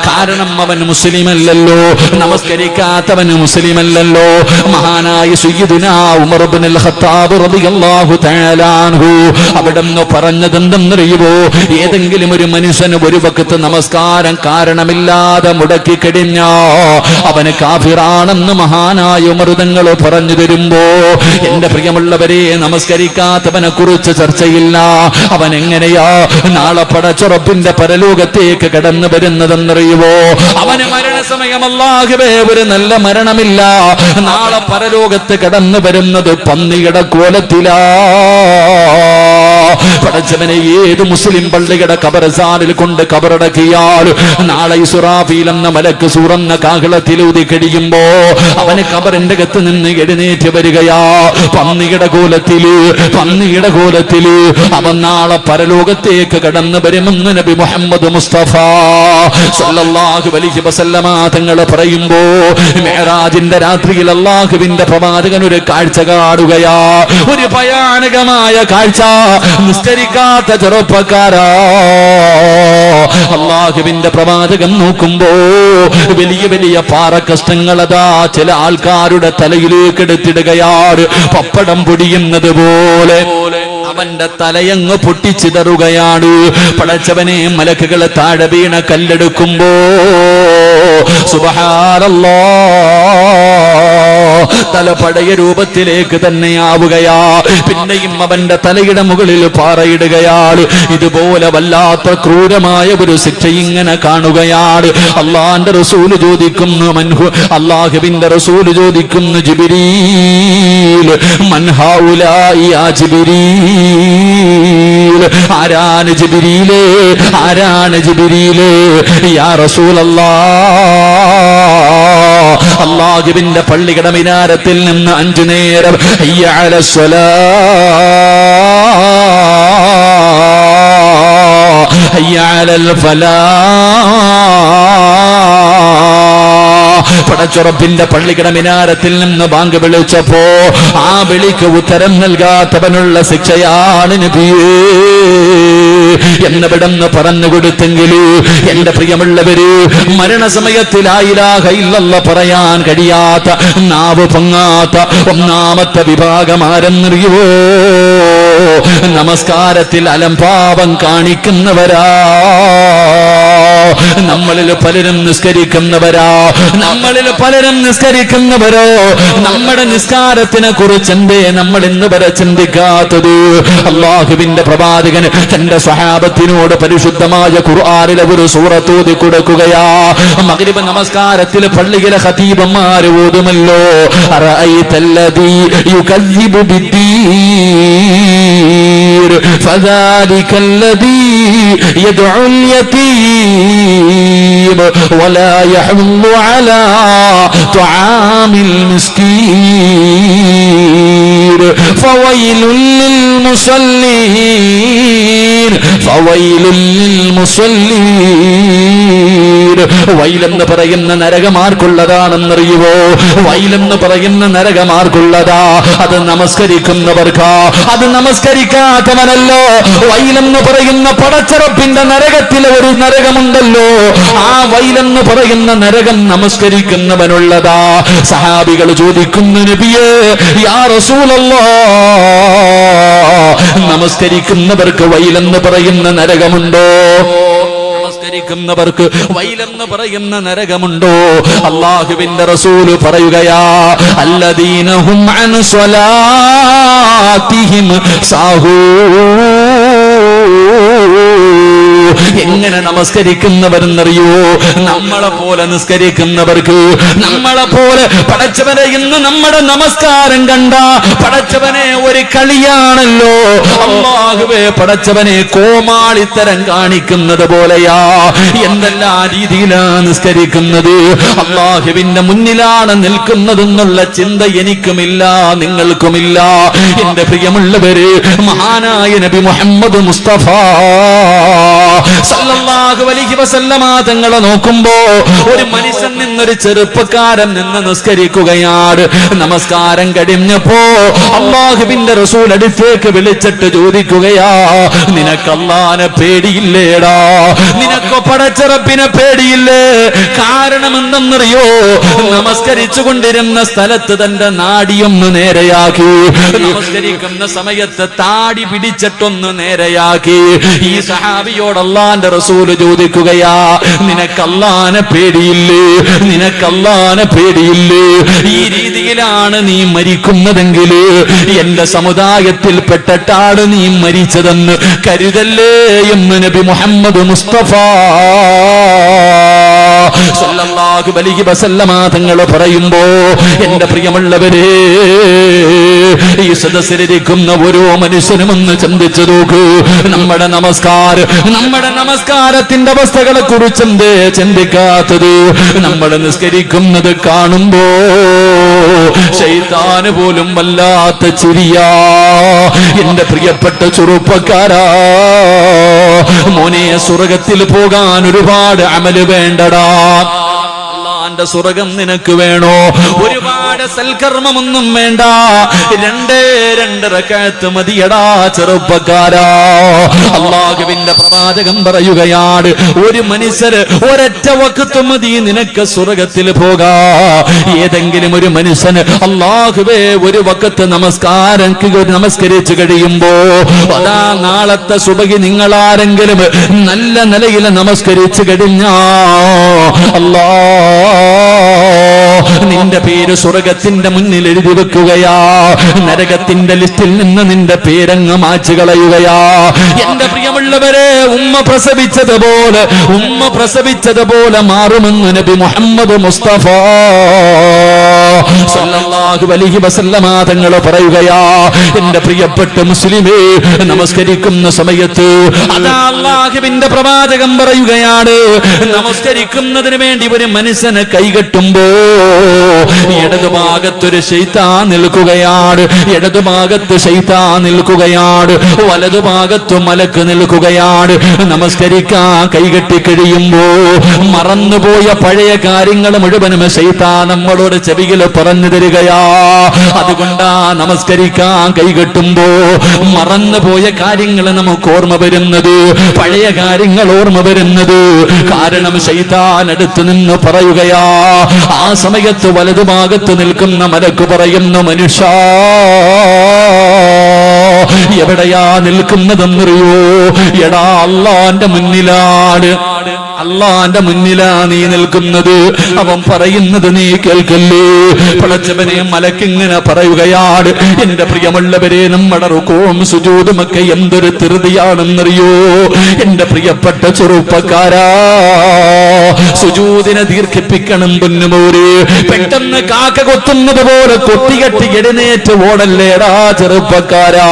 കാരണം അവൻ മുസ്ലിമല്ലല്ലോ, നമസ്കരിക്കാത്തവന് മുസ്ലിമല്ലല്ലോ. മഹാനായ സയ്യിദുനാ ഉമർ ഇബ്നുൽ ഖത്താബ് റളിയല്ലാഹു തആല അൻഹു അവിടുന്ന് പറഞ്ഞതെന്തെന്നറിയുമോ? ഏതെങ്കിലും ഒരു മനുഷ്യന് ഒരു വഖത്ത് നമസ്കാരം കാരണമില്ലാതെ മുടക്കി കഴിഞ്ഞാ അവന് കാഫിറാണെന്ന് മഹാനായ ഉമർ തങ്ങൾ പറഞ്ഞു തരുമ്പോ, എന്റെ പ്രിയമുള്ളവരെ, നമസ്കരിക്കാത്തവനെ കുറിച്ച് ചർച്ചയില്ല. അവൻ എങ്ങനെയാ നാളെ പടച്ചുറപ്പിന്റെ പരലോകത്തേക്ക് കടന്നു വരുന്നതെന്നറിയുമോ? അവന് മരണസമയം അല്ലാഹുവേ ഒരു നല്ല മരണമില്ല. നാളെ പരലോകത്ത് കടന്നു വരുന്നത് പന്നിയുടെ കോലത്തിലാ. പടച്ചവനെ, ഏത് മുസ്ലിം പള്ളിയുടെ ഖബർസ്ഥാനിൽ കൊണ്ട് ഖബറടക്കിയാൽ നാളെ ഇസ്രാഫീൽ എന്ന മലക്ക് സൂറന്ന കാഹളത്തിലൂതി കഴിയുമ്പോ അവന് ഖബറിന്റെ അകത്ത് നിന്ന് എഴുന്നേറ്റ് വരികയാ. പന്നിയുടെ കോലത്തില് അവൻ നാളെ പരലോകത്തേക്ക് കടന്നു വരുമെന്ന് നബി മുഹമ്മദ് മുസ്തഫ സല്ലല്ലാഹു അലൈഹി വസല്ലമ തങ്ങൾ പറയുമ്പോ, മിഅ്റാജിന്റെ രാത്രിയിൽ അല്ലാഹുവിന്റെ പ്രവാചകൻ ഒരു കാഴ്ച കാണുകയാ, ഒരു ഭയാനകമായ കാഴ്ച. നിസ്കരിക്കാത്ത ചെറുപ്പക്കാരാ, അല്ലാഹുവിന്റെ പ്രവാചകൻ നോക്കുമ്പോ വലിയ വലിയ പാറക്കഷ്ണങ്ങൾ അതാ ചില ആൾക്കാരുടെ തലയിലേക്ക് എടുത്തിടുകയാണ്. പപ്പടം പൊടിയുന്നത് പോലെ അവന്റെ തലയങ്ങ് പൊട്ടിച്ചിതറുകയാണ്. പടച്ചവനെ, മലക്കുകൾ താഴെ വീണ കല്ലെടുക്കുമ്പോ സുബ്ഹാനല്ലാഹ് തല പഴയ രൂപത്തിലേക്ക് തന്നെയാവുകയാ. പിന്നെയും അവന്റെ തലയുടെ മുകളിൽ പാറയിടുകയാണ്. ഇതുപോലെ വല്ലാത്ത ക്രൂരമായ ഒരു ശിക്ഷ ഇങ്ങനെ കാണുകയാണ്. അല്ലാഹുവിന്റെ റസൂല് ചോദിക്കുന്നു, അല്ലാഹുവിന്റെ റസൂല് ചോദിക്കുന്നു, ജിബ്രീൽ മൻ ഹൗലായി യാ ജിബ്രീൽ, ആരാണ് ജിബ്രീലേ, ആരാണ് ജിബ്രീലേ? യാ റസൂലല്ലാഹ്, അല്ലാഹുവിന്റെ പള്ളിയുടെ മിനാരത്തിൽ നിന്ന് 5 നേരം ഹയ്യ അലസ്സലാഹ് ഹയ്യ അലൽ ഫലാഹ്, പടച്ചുറപ്പിന്റെ പള്ളിയുടെ മിനാരത്തിൽ നിന്ന് ബാങ്ക് വിളിച്ചപ്പോ ആ വിളിക്ക് ഉത്തരം നൽകാത്തവനുള്ള ശിക്ഷയാണ് നബിയേ എന്നവിടെന്ന് പറഞ്ഞു കൊടുത്തെങ്കിൽ, എന്റെ പ്രിയമുള്ളവര്, മരണസമയത്തിൽ ലാ ഇലാഹ ഇല്ലല്ലാഹ് പറയാൻ കഴിയാത്ത, നാവ് പൊങ്ങാത്ത ഒന്നാമത്തെ വിഭാഗം ആരെന്നറിയുവോ? നമസ്കാരത്തിൽ അലംഭാവം കാണിക്കുന്നവരാ. നമ്മളിൽ പലരും നിസ്കരിക്കുന്നവരോ നമ്മുടെ നിസ്കാരത്തിനെ കുറിച്ച് എന്തേ നമ്മൾ ഇന്ന് വരെ ചിന്തിക്കാത്തത്? അല്ലാഹുവിന്റെ പ്രവാചകൻ തന്റെ സ്വഹാബത്തിനോട് പരിശുദ്ധമായ ഖുർആനിലെ ഒരു സൂറത്ത് ഓതി കൊടുക്കുകയാ. മഗ്രിബ് നമസ്കാരത്തിൽ പള്ളിയിലെ ഖതീബന്മാർ ഓതുമല്ലോ, അറഅയ്തല്ലദീ യുകദ്ദിബു ബിദ്ദീൻ ഫദാലികല്ലദീ യദ്ഉൽ യതീം വലാ യഹ്ളു അലാ തുആമിൽ മിസ്കീൻ ഫവൈലുൽ മുസല്ലീൻ ഫവൈലുൽ ലിൽ മുസല്ലീൻ. വൈലെന്ന് പറയുന്ന നരകമാർക്കുള്ളതാണെന്നറിയുവോ? വൈലെന്ന് പറയുന്ന നരകമാർക്കുള്ളതാ. അത് നമസ്കരിക്കുന്നവർക്കാ, അത് നമസ്കരിക്കാത്തവനല്ലോ. വൈലെന്ന് പറയുന്ന പടച്ചറപ്പിന്റെ നരകത്തിലെ ഒരു നരകമുണ്ടല്ലോ, ആ വൈലെന്ന് പറയുന്ന നരകം നമസ്കരിക്കുന്നവനുള്ളതാ. സഹാബികൾ ചോദിക്കുന്നു, നബിയേ യാ റസൂലല്ലാഹ്, നമസ്കരിക്കുന്നവർക്ക് വൈലെന്ന് പറയുന്ന നരകമുണ്ടോ? നമസ്കരിക്കുന്നവർക്ക് വൈലെന്ന് പറയുന്ന നരകമുണ്ടോ? അല്ലാഹുവിന്റെ റസൂല് പറയുകയാ, അല്ലദീന ഹും അൻ സ്വലാത്തിഹിം സാഹൂൻ. എങ്ങനെ നമസ്കരിക്കുന്നവരെന്നറിയോ? നമ്മളെ പോലെ നിസ്കരിക്കുന്നവർക്ക്, നമ്മളെ പോലെ പടച്ചവനെ ഇന്ന് നമ്മുടെ നമസ്കാരം കണ്ട പടച്ചവനെ ഒരു കളിയാണല്ലോ. അല്ലാഹുവേ, പടച്ചവനെ കോമാളിത്തരം കാണിക്കുന്നത് പോലെയാ. എന്തെല്ലാം രീതിയിലാണ് നിസ്കരിക്കുന്നത്. അല്ലാഹുവിന്റെ മുന്നിലാണ് നിൽക്കുന്നതെന്നുള്ള ചിന്ത എനിക്കുമില്ല, നിങ്ങൾക്കുമില്ല. എന്റെ പ്രിയമുള്ളവര്, മഹാനായ നബി മുഹമ്മദ് മുസ്തഫ സല്ലല്ലാഹു അലൈഹി വസല്ലമ തങ്ങളെ നോക്കുമ്പോ ഒരു മനുഷ്യൻ നിന്നൊരു ചെറുപ്പക്കാരൻ നിന്ന് നിസ്കരിക്കുകയാണ്. നമസ്കാരം കഴിഞ്ഞപ്പോ അല്ലാഹുവിന്റെ റസൂൽ അടുത്തേക്ക് വിളിച്ചിട്ട് ചോദിക്കുകയാ, നിനക്ക് അല്ലാഹനെ പേടിയില്ലേടാ? നിനക്ക് പടച്ചറപ്പിനെ പേടിയില്ലേ? കാരണം എന്തെന്നറിയോ? നമസ്കരിച്ചു കൊണ്ടിരുന്ന സ്ഥലത്ത് തന്റെ നാടിയൊന്ന് നേരെയാക്കി, നമസ്കരിക്കുന്ന സമയത്ത് താടി പിടിച്ചിട്ടൊന്ന് നേരെയാക്കി. ഈ സഹാബിയോട് അല്ലാഹുവിന്റെ റസൂല് ചോദിക്കുകയാ, നിനക്ക് അല്ലാഹനെ പേടിയില്ലേ? നിനക്ക് അല്ലാഹനെ പേടിയില്ലേ? ഈ രീതിയിലാണ് നീ മരിക്കുന്നതെങ്കിൽ എന്റെ സമുദായത്തിൽ പെട്ടിട്ടാണ് നീ മരിച്ചതെന്ന് കരുതല്ലേ എന്ന് നബി മുഹമ്മദ് മുസ്തഫ സല്ലല്ലാഹു അലൈഹി വസല്ലമ തങ്ങൾ പറയുമ്പോ, എന്റെ പ്രിയമുള്ളവരെ, ഈ സദസ്സിലിരിക്കുന്ന ഓരോ മനുഷ്യനും ഒന്ന് ചിന്തിച്ചു നോക്കൂ. നമ്മുടെ നമസ്കാരത്തിന്റെ അവസ്ഥകളെ കുറിച്ച് എന്തേ ചിന്തിക്കാത്തത്? നമ്മൾ നിസ്കരിക്കുന്നത് കാണുമ്പോ ശൈത്താന് പോലും വല്ലാത്ത ചിരിയാ. എന്റെ പ്രിയപ്പെട്ട ചെറുപ്പക്കാരാ, മോനെ, സ്വർഗത്തിൽ പോകാൻ ഒരുപാട് അമല് വേണ്ടടാ. അല്ലാഹുവിന്റെ സ്വർഗം നിനക്ക് വേണോ? ഒരുപാട് സൽക്കർമ്മമൊന്നും വേണ്ട, രണ്ട് റക്അത്ത് മതിയടാ ചെറുപ്പക്കാരാ. അല്ലാഹുവിന്റെ പ്രവാചകൻ പറയുകയാണ്, ഒരു മനുഷ്യര് ഒരൊറ്റ വഖ്ത് മതി നിനക്ക് സ്വർഗത്തിൽ പോകാ. ഏതെങ്കിലും ഒരു മനുഷ്യന് അല്ലാഹുവേ ഒരു വഖ്ത് നമസ്കരിച്ചു കഴിയുമ്പോ, അതാ നാളത്തെ സുബഹി നിങ്ങളാരെങ്കിലും നല്ല നിലയിൽ നമസ്കരിച്ചു കഴിഞ്ഞാ നിന്റെ പേര് സ്വർഗത്തിന്റെ മുന്നിൽ എഴുതി വെക്കുകയാ. നരകത്തിന്റെ ലിസ്റ്റിൽ നിന്ന് നിന്റെ പേരങ്ങ് മാച്ചു കളയുകയാ. എന്റെ പ്രിയമുള്ളവരെ, ഉമ്മ പ്രസവിച്ചതുപോലെ മാറുമെന്ന് നബി മുഹമ്മദ് മുസ്തഫ സല്ലല്ലാഹു അലൈഹി വസല്ലമ തങ്ങൾ പറയുകയാ. എന്റെ പ്രിയപ്പെട്ട മുസ്ലിമേ, നമസ്കരിക്കുന്ന സമയത്ത് അതാ അല്ലാഹുവിന്റെ പ്രവാചകൻ പറയുകയാണ്, നമസ്കരിക്കുന്നതിന് വേണ്ടി ഒരു മനുഷ്യനെ കൈകെട്ടുമ്പോ ഇടതുഭാഗത്തൊരു ശൈത്താൻ നിൽക്കുകയാണ്, ഇടതുഭാഗത്ത് ശൈത്താൻ നിൽക്കുകയാണ്, വലതുഭാഗത്ത് മലക്ക് നിൽക്കുകയാണ്. നമസ്കരിക്കാൻ കൈകെട്ടി കഴിയുമ്പോ മറന്നുപോയ പഴയ കാര്യങ്ങൾ മുഴുവനും ശൈത്താൻ നമ്മളോട് ചെവിയിൽ പറഞ്ഞു തരികയാ. അതുകൊണ്ടാ നമസ്കരിക്കാൻ കൈകെട്ടുമ്പോ മറന്നുപോയ കാര്യങ്ങൾ നമുക്ക് ഓർമ്മ വരുന്നത്, പഴയ കാര്യങ്ങൾ ഓർമ്മ വരുന്നത്. കാരണം ശൈത്താൻ അടുത്ത് നിന്ന് പറയുകയാ. ആ സമയത്ത് വലതുഭാഗത്ത് നിൽക്കുന്ന മലക്ക് പറയുന്നു, മനുഷ്യ എവിടെയാ നിൽക്കുന്നതെന്നറിയോ? എടാ, അല്ലാഹുവിന്റെ മുന്നിലാ നീ നിൽക്കുന്നത്. അവൻ പറയുന്നത് നീ കേൾക്കല്ലേ? പടച്ചവനെ, മലക്കിങ്ങനെ പറയുകയാണ്. എന്റെ പ്രിയമുള്ളവരെ, നമ്മുടെ റുകൂഉം സുജൂദും ഒക്കെ എന്തൊരു ധൃതിയാണെന്നറിയോ? എന്റെ പ്രിയപ്പെട്ട ചെറുപ്പക്കാരാ, സുജൂദിനെ ദീർഘിപ്പിക്കണം പൊന്നുമോര്. പെട്ടെന്ന് കാക്ക കൊത്തുന്നത് പോലെ കൊത്തികെട്ടി എഴുന്നേറ്റ് ഓടല്ലേടാ ചെറുപ്പക്കാരാ.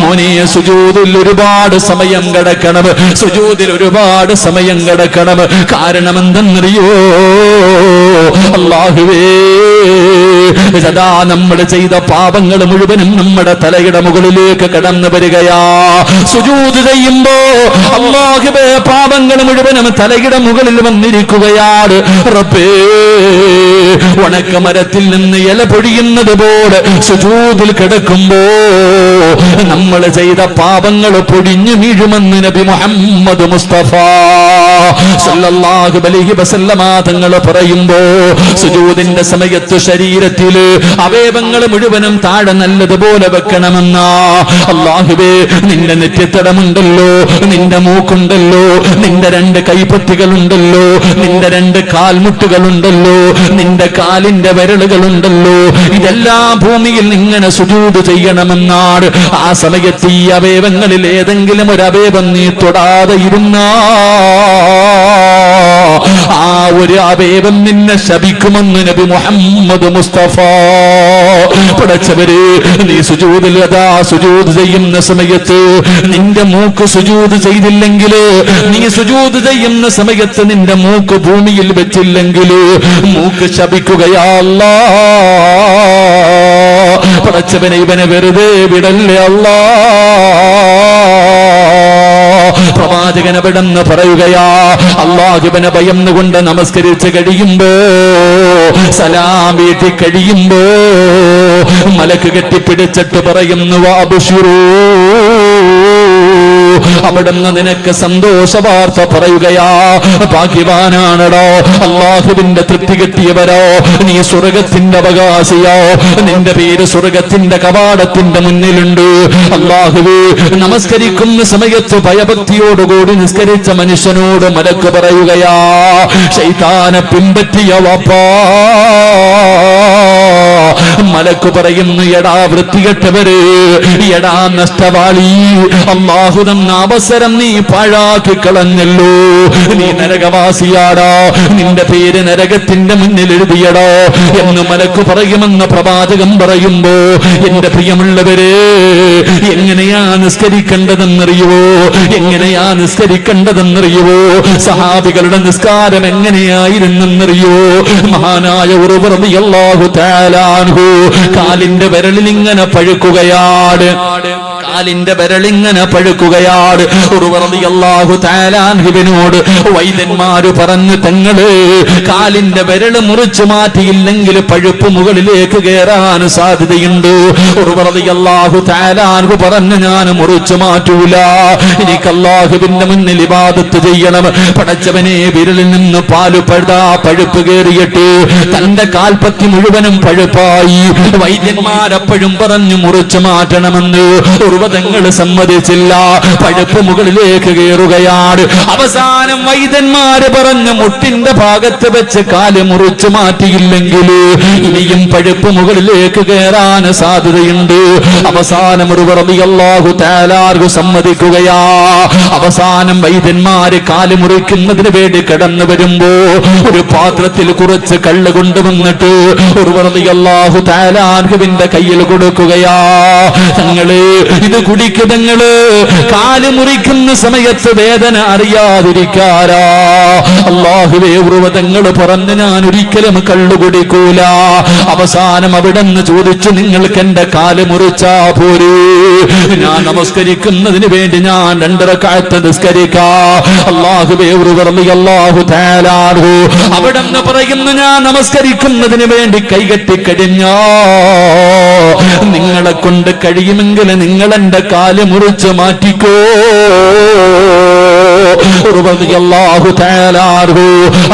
മോനെ, സുജൂദിൽ ഒരുപാട് സമയം കിടക്കണം, സുജൂദിൽ ഒരുപാട് സമയം കിടക്കണം. കാരണം എന്തെന്നറിയോ? അല്ലാഹുവേ, സദാ നമ്മൾ ചെയ്ത പാപങ്ങൾ മുഴുവനും നമ്മുടെ തലയുടെ മുകളിലേക്ക് കടന്നു വരികയാ. സുജൂദ് ചെയ്യുമ്പോ അല്ലാഹുവേ പാപങ്ങൾ മുഴുവനും തലയുടെ മുകളിൽ വന്നിരിക്കുകയാണ്. റബ്ബേ, ഉണക്കമരത്തിൽ നിന്ന് ഇല പൊഴിയുന്നത് പോലെ സുജൂദിൽ കിടക്കുമ്പോ നമ്മൾ ചെയ്ത പാപങ്ങൾ പൊടിഞ്ഞു വീഴുമെന്ന് നബി മുഹമ്മദ് മുസ്തഫ സല്ലല്ലാഹു അലൈഹി വസല്ലമ തങ്ങൾ പറയുമ്പോ സുജൂദിന്റെ സമയത്ത് ശരീരത്തില് അവയവങ്ങൾ മുഴുവനും താഴെ നല്ലതുപോലെ വെക്കണമെന്നാ. അല്ലാഹുവേ, നിന്റെ നെറ്റിത്തടമുണ്ടല്ലോ, നിന്റെ മൂക്കുണ്ടല്ലോ, നിന്റെ 2 കൈപ്പത്തികളുണ്ടല്ലോ, നിന്റെ 2 കാൽമുട്ടുകളുണ്ടല്ലോ, നിന്റെ കാലിന്റെ വിരലുകളുണ്ടല്ലോ, ഇതെല്ലാം ഭൂമിയിൽ ഇങ്ങനെ സുജൂദ് ചെയ്യണമെന്നാണ്. ആ സമയത്ത് ഈ അവയവങ്ങളിൽ ഏതെങ്കിലും ഒരു അവയവം നീ തൊടാതെ ഇരുന്നാ ആ ഒരു അവയവം നിന്നെ ശപിക്കുമെന്ന് നബി മുഹമ്മദ് മുസ്തഫ. പടച്ചവര്, നീ സുജൂദിൽ അതാ സുജൂദ് ചെയ്യുന്ന സമയത്ത് നിന്റെ മൂക്ക് സുജൂദ് ചെയ്തില്ലെങ്കിൽ, നീ സുജൂദ് ചെയ്യുന്ന സമയത്ത് നിന്റെ മൂക്ക് ഭൂമിയിൽ വെച്ചില്ലെങ്കിൽ മൂക്ക് ശപിക്കുകയാ അല്ലാ. പടച്ചവനെ, ഇവനെ വെറുതെ വിടല്ലേ അല്ലാ. പ്രവാചകൻ അവിടെന്ന് പറയുകയാ, അല്ലാഹുവിനെ ഭയന്നുകൊണ്ട് നമസ്കരിച്ച് കഴിയുമ്പോ, സലാം വീട്ടി കഴിയുമ്പോ മലക്ക് കെട്ടിപ്പിടിച്ചിട്ട് പറയുന്നു, വഅബ്ശിറൂ, അവിടുന്ന് നിനക്ക് സന്തോഷ വാർത്ത പറയുകയാ. ഭാഗ്യവാനാണടോ, അല്ലാഹുവിന്റെ തൃപ്തി കിട്ടിയവരോ, നീ സ്വർഗത്തിന്റെ അവകാശിയോ, നിന്റെ പേര് സ്വർഗത്തിന്റെ കവാടത്തിന്റെ മുന്നിലുണ്ട്. അല്ലാഹുവേ, നമസ്കരിക്കുന്ന സമയത്ത് ഭയഭക്തിയോടുകൂടി നിസ്കരിച്ച മനുഷ്യനോട് മലക്ക് പറയുകയാ, ശൈത്താനെ പിൻപറ്റിയ വാപ്പാ. മലക്ക് പറയുന്നു, എടാ വൃത്തികെട്ടവര്, എടാ നഷ്ടവാളി, അല്ലാഹു തന്ന അവസരം നീ പാഴാക്കി കളഞ്ഞല്ലോ. നീ നരകവാസിയാടാ, നിന്റെ പേര് നരകത്തിന്റെ മുന്നിൽ എഴുതിയടോ എന്ന് മലക്ക് പറയുമെന്ന് പ്രവാചകൻ പറയുമ്പോ, എന്റെ പ്രിയമുള്ളവരെ, എങ്ങനെയാ നിസ്കരിക്കേണ്ടതെന്നറിയുവോ? എങ്ങനെയാ നിസ്കരിക്കേണ്ടതെന്നറിയുവോ? സഹാബികളുടെ നിസ്കാരം എങ്ങനെയായിരുന്നെന്നറിയോ? മഹാനായ ഉർവ റളിയല്ലാഹു തആല അൻഹു കാലിന്റെ വിരലിൽ ഇങ്ങനെ പഴുക്കുകയാണ്, കാലിന്റെ വിരലിങ്ങനെ പഴുക്കുകയാണ്. ഉർവ റളിയല്ലാഹു തആല അൻഹുവിനോട് വൈദ്യന്മാര് പറഞ്ഞു, തങ്ങള് കാലിന്റെ വിരൽ മുറിച്ചു മാറ്റിയില്ലെങ്കിൽ പഴുപ്പ് മുകളിലേക്ക് കയറാൻ സാധ്യതയുണ്ട്. ഉർവ റളിയല്ലാഹു തആല അൻഹു പറഞ്ഞു, ഞാൻ മുറിച്ചു മാറ്റൂല, എനിക്ക് അല്ലാഹുവിന്റെ മുന്നിൽ ഇബാദത്ത് ചെയ്യണം. പടച്ചവനെ, വിരലിൽ നിന്ന് പാല് പഴുപ്പ് കയറിയിട്ട് തന്റെ കാൽപ്പത്തി മുഴുവനും പഴുപ്പായി. വൈദ്യന്മാരെപ്പോഴും പറഞ്ഞു മുറിച്ചു മാറ്റണമെന്ന്. ഉർവതങ്ങൾ സമ്മതിച്ചില്ല, പഴുപ്പ് മുകളിലേക്ക് കയറുകയാണ്. അവസാനം വൈദ്യന്മാര് പറഞ്ഞു, മുട്ടിന്റെ ഭാഗത്ത് വെച്ച് കാല് മുറിച്ചു മാറ്റിയില്ലെങ്കിൽ ഇനിയും പഴുപ്പ് മുകളിലേക്ക് കയറാൻ സാധ്യതയുണ്ട്. അവസാനം ഉർവ റളിയല്ലാഹു തആല അൻഹു സമ്മതിക്കുകയാ. അവസാനം വൈദ്യന്മാര് കാല് മുറിക്കുന്നതിന് വേണ്ടി കടന്നു വരുമ്പോ ഒരു പാത്രത്തിൽ കുറച്ച് കള്ള് കൊണ്ടുവന്നിട്ട് ഉർവ റളിയല്ലാഹു തആല അൻഹുവിന്റെ കയ്യിൽ കൊടുക്കുകയാ. തങ്ങള് ഇത് കുടിക്കതങ്ങള്, കാല് മുറിക്കുന്ന സമയത്ത് വേദന അറിയാതിരിക്കാരാ. അല്ലാഹുവേ, ഉർവതങ്ങൾ പറഞ്ഞു, ഞാൻ ഒരിക്കലും കള്ളു കുടിക്കൂല. അവസാനം അവിടെന്ന് ചോദിച്ചു, നിങ്ങൾക്ക് എന്റെ കാല് മുറിച്ചാ പോരേ? ഞാൻ നമസ്കരിക്കുന്നതിന് വേണ്ടി ഞാൻ 2 റക്അത്ത് നിസ്കരിക്കാ. അല്ലാഹുവേ, ഉർവ റളിയല്ലാഹു തആല അൻഹു അവിടെന്ന് പറയുന്നു, ഞാൻ നമസ്കരിക്കുന്നതിന് വേണ്ടി കൈകെട്ടി കഴിഞ്ഞോ, നിങ്ങളെ കൊണ്ട് കഴിയുമെങ്കിൽ നിങ്ങൾ എന്റെ കാല് മുറിച്ച് മാറ്റിക്കോ. റളിയല്ലാഹു തആല അൻഹു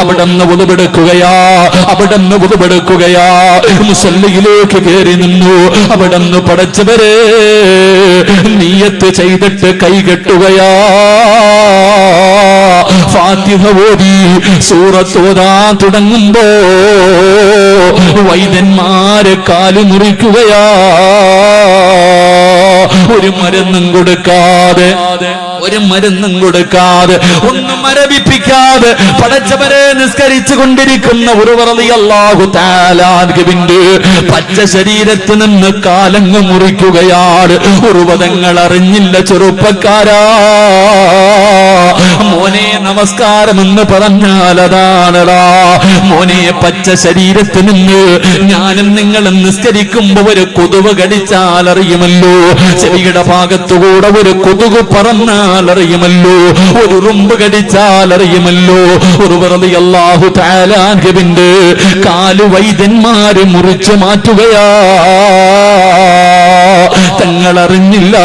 അവിടെന്ന് വുളുവെടുക്കുകയാ, അവിടെന്ന് വുളുവെടുക്കുകയാ. മുസല്ലിയിലേക്ക് കയറി നിന്നു. അവിടെന്ന് പടച്ചവരെ നിയ്യത്ത് ചെയ്തിട്ട് കൈകെട്ടുകയാ. ഫാത്തിഹ ഓതി സൂറത്ത് ഓതാൻ തുടങ്ങുമ്പോ വൈദ്യന്മാരെ കാല് മുറിക്കുകയാ. ഒരു മരുന്നും കൊടുക്കാതെ, ഒരു മരുന്നും കൊടുക്കാതെ, ഒന്നും മരവിപ്പിക്കാതെ പടച്ചവരെ നിസ്കരിച്ചു കൊണ്ടിരിക്കുന്ന ഉർവ റളിയല്ലാഹു തആല അൻഹുവിന്റെ പച്ച ശരീരത്തിൽ നിന്ന് കാലങ്ങ് മുറിക്കുകയാണ്. ഉർവതങ്ങൾ അറിഞ്ഞില്ല, ചെറുപ്പക്കാരാ, മോനെ മോനെ നമസ്കാരം എന്ന് പറഞ്ഞാൽ അതാണടാ. മോനെ പച്ച ശരീരത്തിൽ നിന്ന് ഞാനും നിങ്ങളും നിസ്കരിക്കുമ്പോ ഒരു കൊതുക് കടിച്ചാൽ അറിയുമല്ലോ, ചെവിയുടെ ഭാഗത്തുകൂടെ ഒരു കൊതുക് പറന്നാൽ അറിയുമല്ലോ, ഒരു ഉറുമ്പ് കടിച്ചാൽ അറിയുമല്ലോ. റളിയല്ലാഹു തആല അൻഹുവിന്റെ കാല് വൈദ്യന്മാര് മുറിച്ചു മാറ്റുകയാ. തങ്ങളറിഞ്ഞില്ല.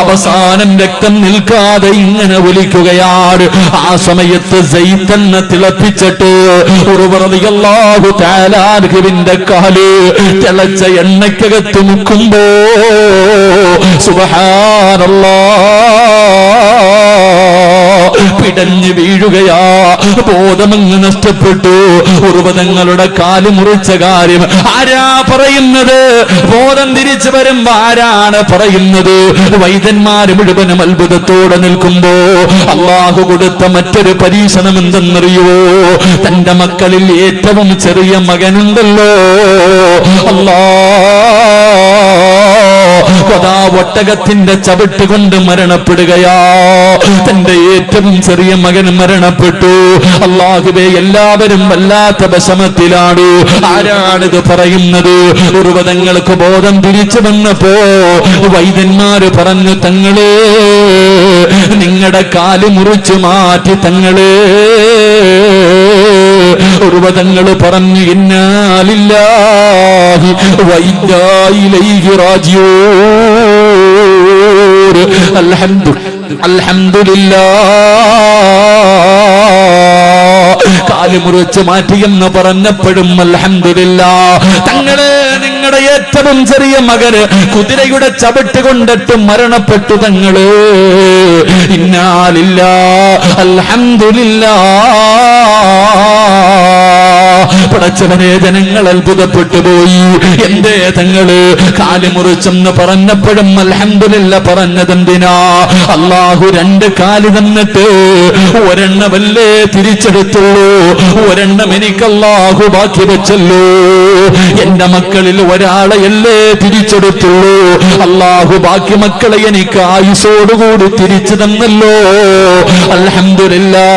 അവസാനം രക്തം നിൽക്കാതെ ഇങ്ങനെ ഒലിക്കുകയാണ്. ആ സമയത്ത് സൈതന്നെ തിളപ്പിച്ചിട്ട് റളിയല്ലാഹു തആല അൻഹുവിന്റെ കാല് തിളച്ച എണ്ണയ്ക്കകത്ത് മുക്കുമ്പോ സുബ്ഹാനല്ലാഹ് പിടഞ്ഞു വീഴുകയാ. ബോധമങ്ങ് നഷ്ടപ്പെട്ടു. ഉറുവതങ്ങളുടെ കാല് മുറിച്ച കാര്യം ആരാ പറയുന്നത്? ബോധം തിരിച്ചു വരുമ്പോ ആരാണ് പറയുന്നത്? വൈദ്യന്മാര് മുഴുവനും അത്ഭുതത്തോടെ നിൽക്കുമ്പോ അള്ളാഹു കൊടുത്ത മറ്റൊരു പരീക്ഷണം എന്തെന്നറിയോ? തന്റെ മക്കളിൽ ഏറ്റവും ചെറിയ മകനുണ്ടല്ലോ, ഒട്ടകത്തിന്റെ ചവിട്ട് കൊണ്ട് മരണപ്പെടുകയാ. തന്റെ ഏറ്റവും ചെറിയ മകൻ മരണപ്പെട്ടു. അല്ലാഹുവേ, എല്ലാവരും വല്ലാത്ത വിഷമത്തിലാണ്. ആരാണിത് പറയുന്നത്? ഉറുവതങ്ങൾക്ക് ബോധം തിരിച്ചു വന്നപ്പോ വൈദ്യന്മാര് പറഞ്ഞു, തങ്ങളെ നിങ്ങളുടെ കാല് മുറിച്ചു മാറ്റി തങ്ങളെ. ഉറുവതങ്ങൾ പറഞ്ഞു, ഇന്നാ ലില്ലാഹി വ ഇന്നാ ഇലൈഹി റാജിഊൻ. അൽഹംദുലില്ലാഹ്. കാല് മുറിച്ച് മാറ്റിയെന്ന് പറഞ്ഞപ്പോഴും അൽഹംദുലില്ലാഹ്. തങ്ങളെ നിങ്ങളുടെ ഏറ്റവും ചെറിയ മകന് കുതിരയുടെ ചവിട്ട് കൊണ്ടിട്ട് മരണപ്പെട്ടു തങ്ങള്. ഇന്നാ ലില്ലാഹി അൽഹംദുലില്ലാഹ്. പടച്ചവനെ, ജനങ്ങൾ അത്ഭുതപ്പെട്ടു പോയി. എന്തേ തങ്ങള് കാല് മുറിച്ചെന്ന് പറഞ്ഞപ്പോഴും അൽഹംദുലില്ലാഹ് പറഞ്ഞതെന്തിനാ? അല്ലാഹു രണ്ട് കാല് തന്നിട്ട് ഒരെണ്ണമല്ലേ തിരിച്ചെടുത്തുള്ളൂ, ഒരെണ്ണം എനിക്ക് അല്ലാഹു ബാക്കി വെച്ചല്ലോ. എന്റെ മക്കളിൽ ഒരാളെയല്ലേ തിരിച്ചെടുത്തുള്ളൂ, അല്ലാഹു ബാക്കി മക്കളെ എനിക്ക് ആയുസോടുകൂടി തിരിച്ചു തന്നല്ലോ. അൽഹംദുലില്ലാഹ്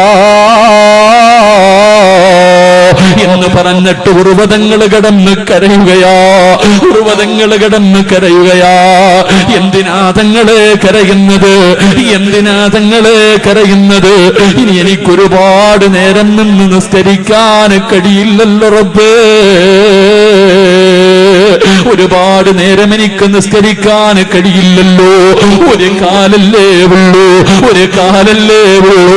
എന്ന് പറഞ്ഞിട്ട് ഉറുവതങ്ങൾ കിടന്ന് കരയുകയാ. എന്തിനാ തങ്ങളെ കരയുന്നത്? ഇനി എനിക്കൊരുപാട് നേരം നിന്ന് നിസ്കരിക്കാൻ കഴിയില്ലല്ലോ റബ്ബേ. ഒരുപാട് നേരം എനിക്ക് നിസ്കരിക്കാൻ കഴിയില്ലല്ലോ. ഒരു കാലല്ലേ ഉള്ളൂ.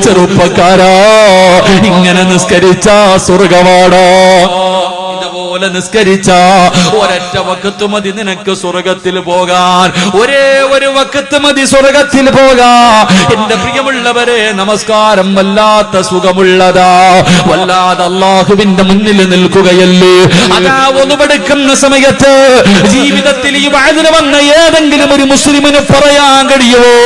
ചെറുപ്പക്കാരാ, ഇങ്ങനെ നിസ്കരിച്ച സ്വർഗവാടാ. ഇതുപോലെ നിസ്കരിച്ച ഒരൊറ്റ വഖത്ത് മതി നിനക്ക് സ്വർഗത്തിൽ പോകാൻ. ഒരേ ഒരു വഖത്ത് മതി സ്വർഗത്തിൽ പോകാൻ. എന്റെ പ്രിയമുള്ളവരെ, നമസ്കാരം വല്ലാത്ത സുഖമുള്ളതാ. വല്ലാതെ അല്ലാഹുവിന്റെ മുന്നിൽ നിൽക്കുകയല്ലേ. അതാ ഒന്നുപെടുക്കുന്ന സമയത്ത് ജീവിതത്തിൽ ഈ വഅദിന് വന്ന ഏതെങ്കിലും ഒരു മുസ്ലിമിന് പറയാൻ കഴിയുമോ,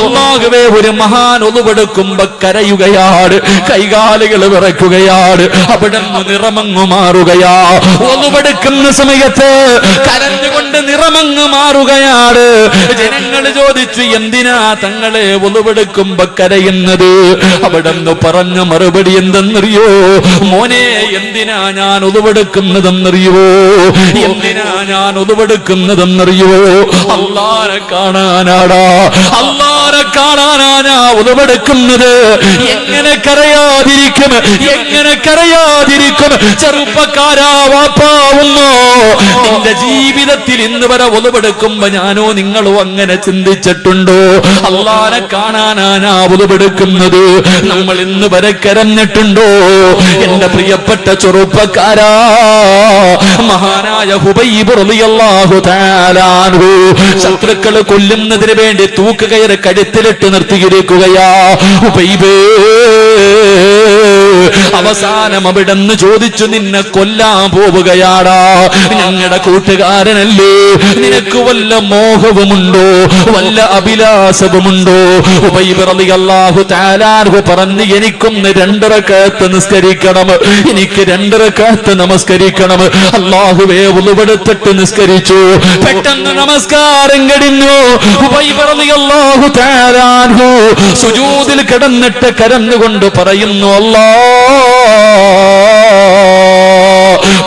അല്ലാഹുവേ, ഒരു മഹാൻ ഒന്നുപെടുക്കുമ്പോ കരയുകയാണ്, കൈകാലുകൾ വിറയ്ക്കുകയാണ്, അവിടെ നിറമങ്ങു മാറുകയാ. ഒന്നുപെടുക്കുന്ന സമയത്ത് കരഞ്ഞുകൊണ്ട് നിറമങ്ങ് മാറുകയാണ്. ജനങ്ങൾ ചോദിച്ചു, എന്തിനാ തങ്ങളെ ഒന്നുപെടുക്കുമ്പോ കരയുന്നത്? അവിടെ നിന്ന് പറഞ്ഞ മറുപടി എന്തെന്നറിയോ? മോനെ, എന്തിനാ ഞാൻ ഒന്നുപെടുക്കുന്നതെന്നറിയോ? അല്ലാഹനെ കാണാനാടാ. അല്ലാഹനെ കാണാനാ ഒന്നുപെടുക്കുന്നത്. എങ്ങനെ കരയാതിരിക്കും? ചെറുപ്പക്കാരാ, വാപ്പാവുന്നോ, നിന്റെ ജീവിതത്തിൽ ഇന്ന് വരെ ഒന്നുപെടുക്കുമ്പോ ഞാനോ നിങ്ങളോ അങ്ങനെ ചിന്തിച്ചിട്ടുണ്ടോ? അല്ലാഹനെ കാണാനാ ഒന്നുപെടുക്കുന്നത്. നമ്മൾ ഇന്ന് വരെ കരഞ്ഞിട്ടുണ്ടോ? എന്റെ പ്രിയപ്പെട്ട ചെറുപ്പക്കാരാ, മഹാനായ ഹുബൈബ് റളിയല്ലാഹു തആല അൻഹു ശത്രുക്കളെ കൊല്ലുന്നതിന് വേണ്ടി തൂക്കുകയറ് കഴുത്തിലിട്ട് നിർത്തിയിരിക്കുകയാ. ഹുബൈബേ, അവസാനം അവിടെന്ന് ചോദിച്ചു, നിന്നെ കൊല്ലാൻ പോവുകയാടാ, ഞങ്ങളുടെ കൂട്ടുകാരനല്ലേ, നിനക്ക് വല്ല മോഹവുമുണ്ടോ, വല്ല അഭിലാഷവുമുണ്ടോ? ഉബൈബ് റളിയല്ലാഹു തആല അൻഹു പറഞ്ഞു, എനിക്കൊന്ന് 2 റക്അത്ത് നിസ്കരിക്കണം, എനിക്ക് 2 റക്അത്ത് നമസ്കരിക്കണം. അല്ലാഹുവേ, വുളുവെടുത്തിട്ട് നിസ്കരിച്ചു. പെട്ടെന്ന് നമസ്കാരം കഴിഞ്ഞു. ഉബൈബ് റളിയല്ലാഹു തആല അൻഹു സുജൂദിൽ കിടന്നിട്ട് കരഞ്ഞുകൊണ്ട് പറയുന്നു,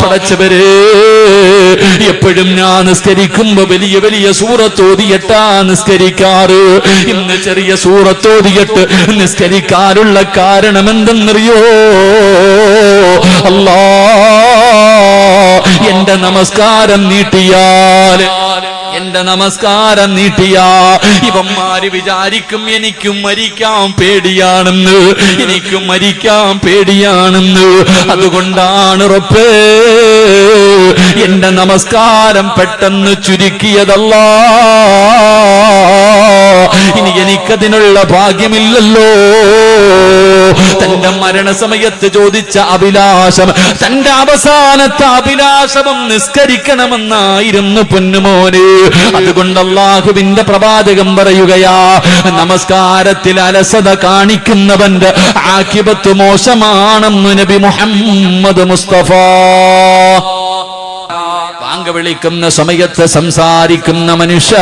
പടച്ചവരേ, എപ്പോഴും ഞാൻ നിസ്കരിക്കുമ്പോ വലിയ വലിയ സൂറത്തോതിയിട്ടാ നിസ്കരിക്കാറ്. ഇന്ന് ചെറിയ സൂറത്തോതിയിട്ട് നിസ്കരിക്കാനുള്ള കാരണം എന്തെന്നറിയോ? അല്ലാ, എന്റെ നമസ്കാരം നീട്ടിയാൽ ഇവന്മാര് വിചാരിക്കും എനിക്കും മരിക്കാൻ പേടിയാണെന്ന്. അതുകൊണ്ടാണ് റബ്ബേ എന്റെ നമസ്കാരം പെട്ടെന്ന് ചുരുക്കിയതല്ലാ. ഇനി എനിക്കതിനുള്ള ഭാഗ്യമില്ലല്ലോ. തന്റെ മരണസമയത്ത് ചോദിച്ച അഭിലാഷം, തന്റെ അവസാനത്തെ അഭിലാഷവും നിസ്കരിക്കണമെന്നായിരുന്നു പൊന്നുമോന്. അതുകൊണ്ട് അല്ലാഹുവിന്റെ പ്രവാചകൻ പറയുകയാ, നമസ്കാരത്തിൽ അലസത കാണിക്കുന്നവന്റെ ആഖിബത്ത് മോശമാണെന്ന് നബി മുഹമ്മദ് മുസ്തഫ. ബാങ്ക് വിളിക്കുന്ന സമയത്ത് സംസാരിക്കുന്ന മനുഷ്യ,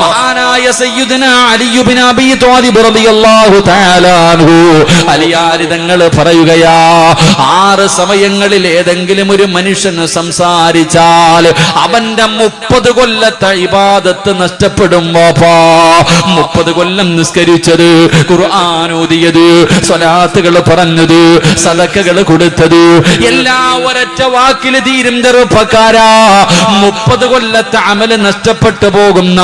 മഹാനായ സയ്യിദുനാ അലി ഇബ്നു അബീ ത്വാലിബ് റളിയല്ലാഹു തആല അൻഹു അലിയാർ തങ്ങൾ പറയുകയാ, 6 സമയങ്ങളിൽ ഏതെങ്കിലും ഒരു മനുഷ്യന് സംസാരിച്ചാൽ അവന്റെ 30 കൊല്ലത്തെ ഇബാദത്ത് നഷ്ടപ്പെടും. വാപ്പാ, 30 കൊല്ലം നിസ്കരിച്ചത്, ഖുർആൻ ഓതിയത്, സ്വലാത്തുകൾ പറഞ്ഞത്, സദഖകൾ കൊടുത്തത് എല്ലാ ഒരൊറ്റ വാക്കിൽ തീരും. ചെറുപ്പക്കാരാ, 30 കൊല്ലത്തെ അമല് നഷ്ടപ്പെട്ടു പോകുന്ന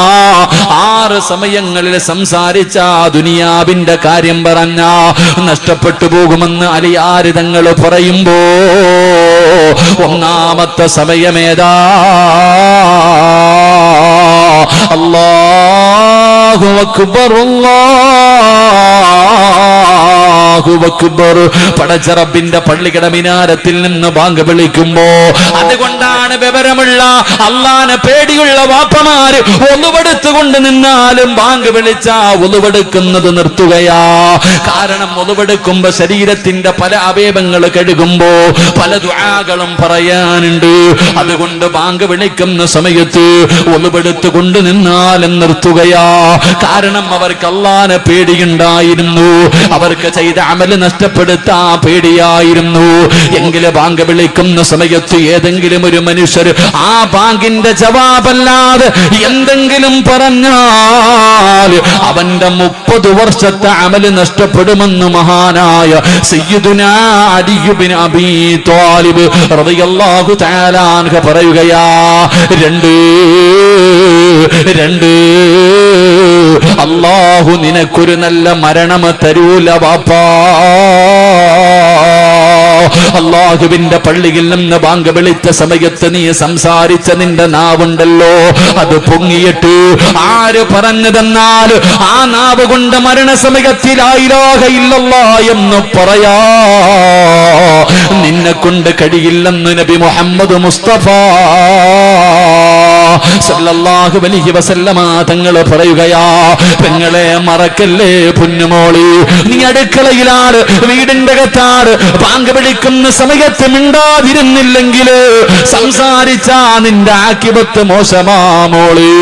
6 സമയങ്ങളിൽ സംസാരിച്ച ദുനിയാവിന്റെ കാര്യം പറഞ്ഞ നഷ്ടപ്പെട്ടു പോകുമെന്ന് അലിയാർ തങ്ങൾ പറയുമ്പോ, ഒന്നാമത്തെ സമയമേതാ? അല്ലാഹു അക്ബർ, അല്ലാഹു അക്ബർ. പടച്ചറബിന്റെ പള്ളിയുടെ മിനാരത്തിൽ നിന്ന് ബാങ്ക് വിളിക്കുമ്പോ, അതുകൊണ്ടാണ് വിവരമുള്ള അള്ളാനെ പേടിയുള്ള വാപ്പമാര് ഒന്നുവെടുത്തുകൊണ്ട് നിന്നാലും ബാങ്ക് വിളിച്ച ഒന്നുവെടുക്കുന്നത് നിർത്തുകയാ. കാരണം ഒന്നുവെടുക്കുമ്പോ ശരീരത്തിന്റെ പല അവയവങ്ങൾ കഴുകുമ്പോ പല ദുആകളും പറയാനുണ്ട്. അതുകൊണ്ട് ബാങ്ക് വിളിക്കുന്ന സമയത്ത് ഒന്നുവെടുത്തുകൊണ്ട് നിന്നാലും നിർത്തുകയാ. കാരണം അവർക്ക് അള്ളാനെ പേടിയുണ്ടായിരുന്നു, അവർക്ക് ചെയ്ത അമല് നഷ്ടപ്പെടുത്താൻ പേടിയായിരുന്നു. എങ്കിലും ബാങ്ക് വിളിക്കുന്ന സമയത്ത് ഏതെങ്കിലും ഒരു മനുഷ്യർ ആ ബാങ്കിന്റെ ജവാബല്ലാതെ എന്തെങ്കിലും പറഞ്ഞാൽ അവന്റെ 30 വർഷത്തെ അമല് നഷ്ടപ്പെടുമെന്ന് മഹാനായ സയ്യിദുനാ അലി ഇബ്നു അബീ ത്വാലിബ് റളിയല്ലാഹു തആല അൻഹു പറയുകയാ, 2 അല്ലാഹു നിനക്കൊരു നല്ല മരണം തരൂല വാപ്പാ. അല്ലാഹുവിന്റെ പള്ളിയിൽ നിന്ന് ബാങ്ക് വിളിച്ച സമയത്ത് നീ സംസാരിച്ച നിന്റെ നാവുണ്ടല്ലോ, അത് പൊങ്ങിയിട്ട് ആര് പറഞ്ഞതെന്നാൽ ആ നാവ് കൊണ്ട് മരണസമയത്തിൽ ലാ ഇലാഹ ഇല്ലല്ലാഹ് എന്ന് പറയാ നിന്നെ കൊണ്ട് കഴിയില്ലെന്ന് നബി മുഹമ്മദ് മുസ്തഫ സല്ലല്ലാഹു അലൈഹി വസല്ലമ തങ്ങൾ പറയുകയാ, പെങ്ങളെ മറക്കല്ലേ പൊന്നുമോളി, നീ അടുക്കളയിലാണ്, വീടിന്റെ അകത്താണ്, ബാങ്ക് വിളിക്കുന്ന സമയത്ത് മിണ്ടാതിരുന്നില്ലെങ്കിൽ സംസാരിച്ചാ നിന്റെ ആഖിബത്ത് മോശമാ മോളി.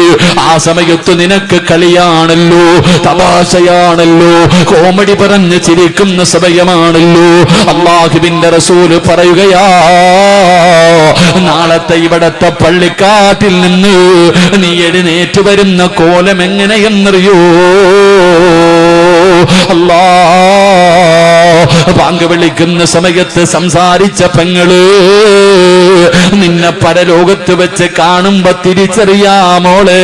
ആ സമയത്ത് നിനക്ക് കളിയാണല്ലോ, തമാശയാണല്ലോ, കോമഡി പറഞ്ഞ് ചിരിക്കുന്ന സമയമാണല്ലോ. അല്ലാഹുവിന്റെ റസൂല് പറയുകയാ, നാളത്തെ ഇവിടത്തെ പള്ളിക്കാട്ടിൽ നിന്ന് നീ എഴുന്നേറ്റ് വരുന്ന കോലം എങ്ങനെയെന്നറിയോ? അല്ലാ, ബാങ്ക് വിളിക്കുന്ന സമയത്ത് സംസാരിച്ച പെങ്ങള് നിന്നെ പരലോകത്ത് വെച്ച് കാണുമ്പോ തിരിച്ചറിയാമോളെ,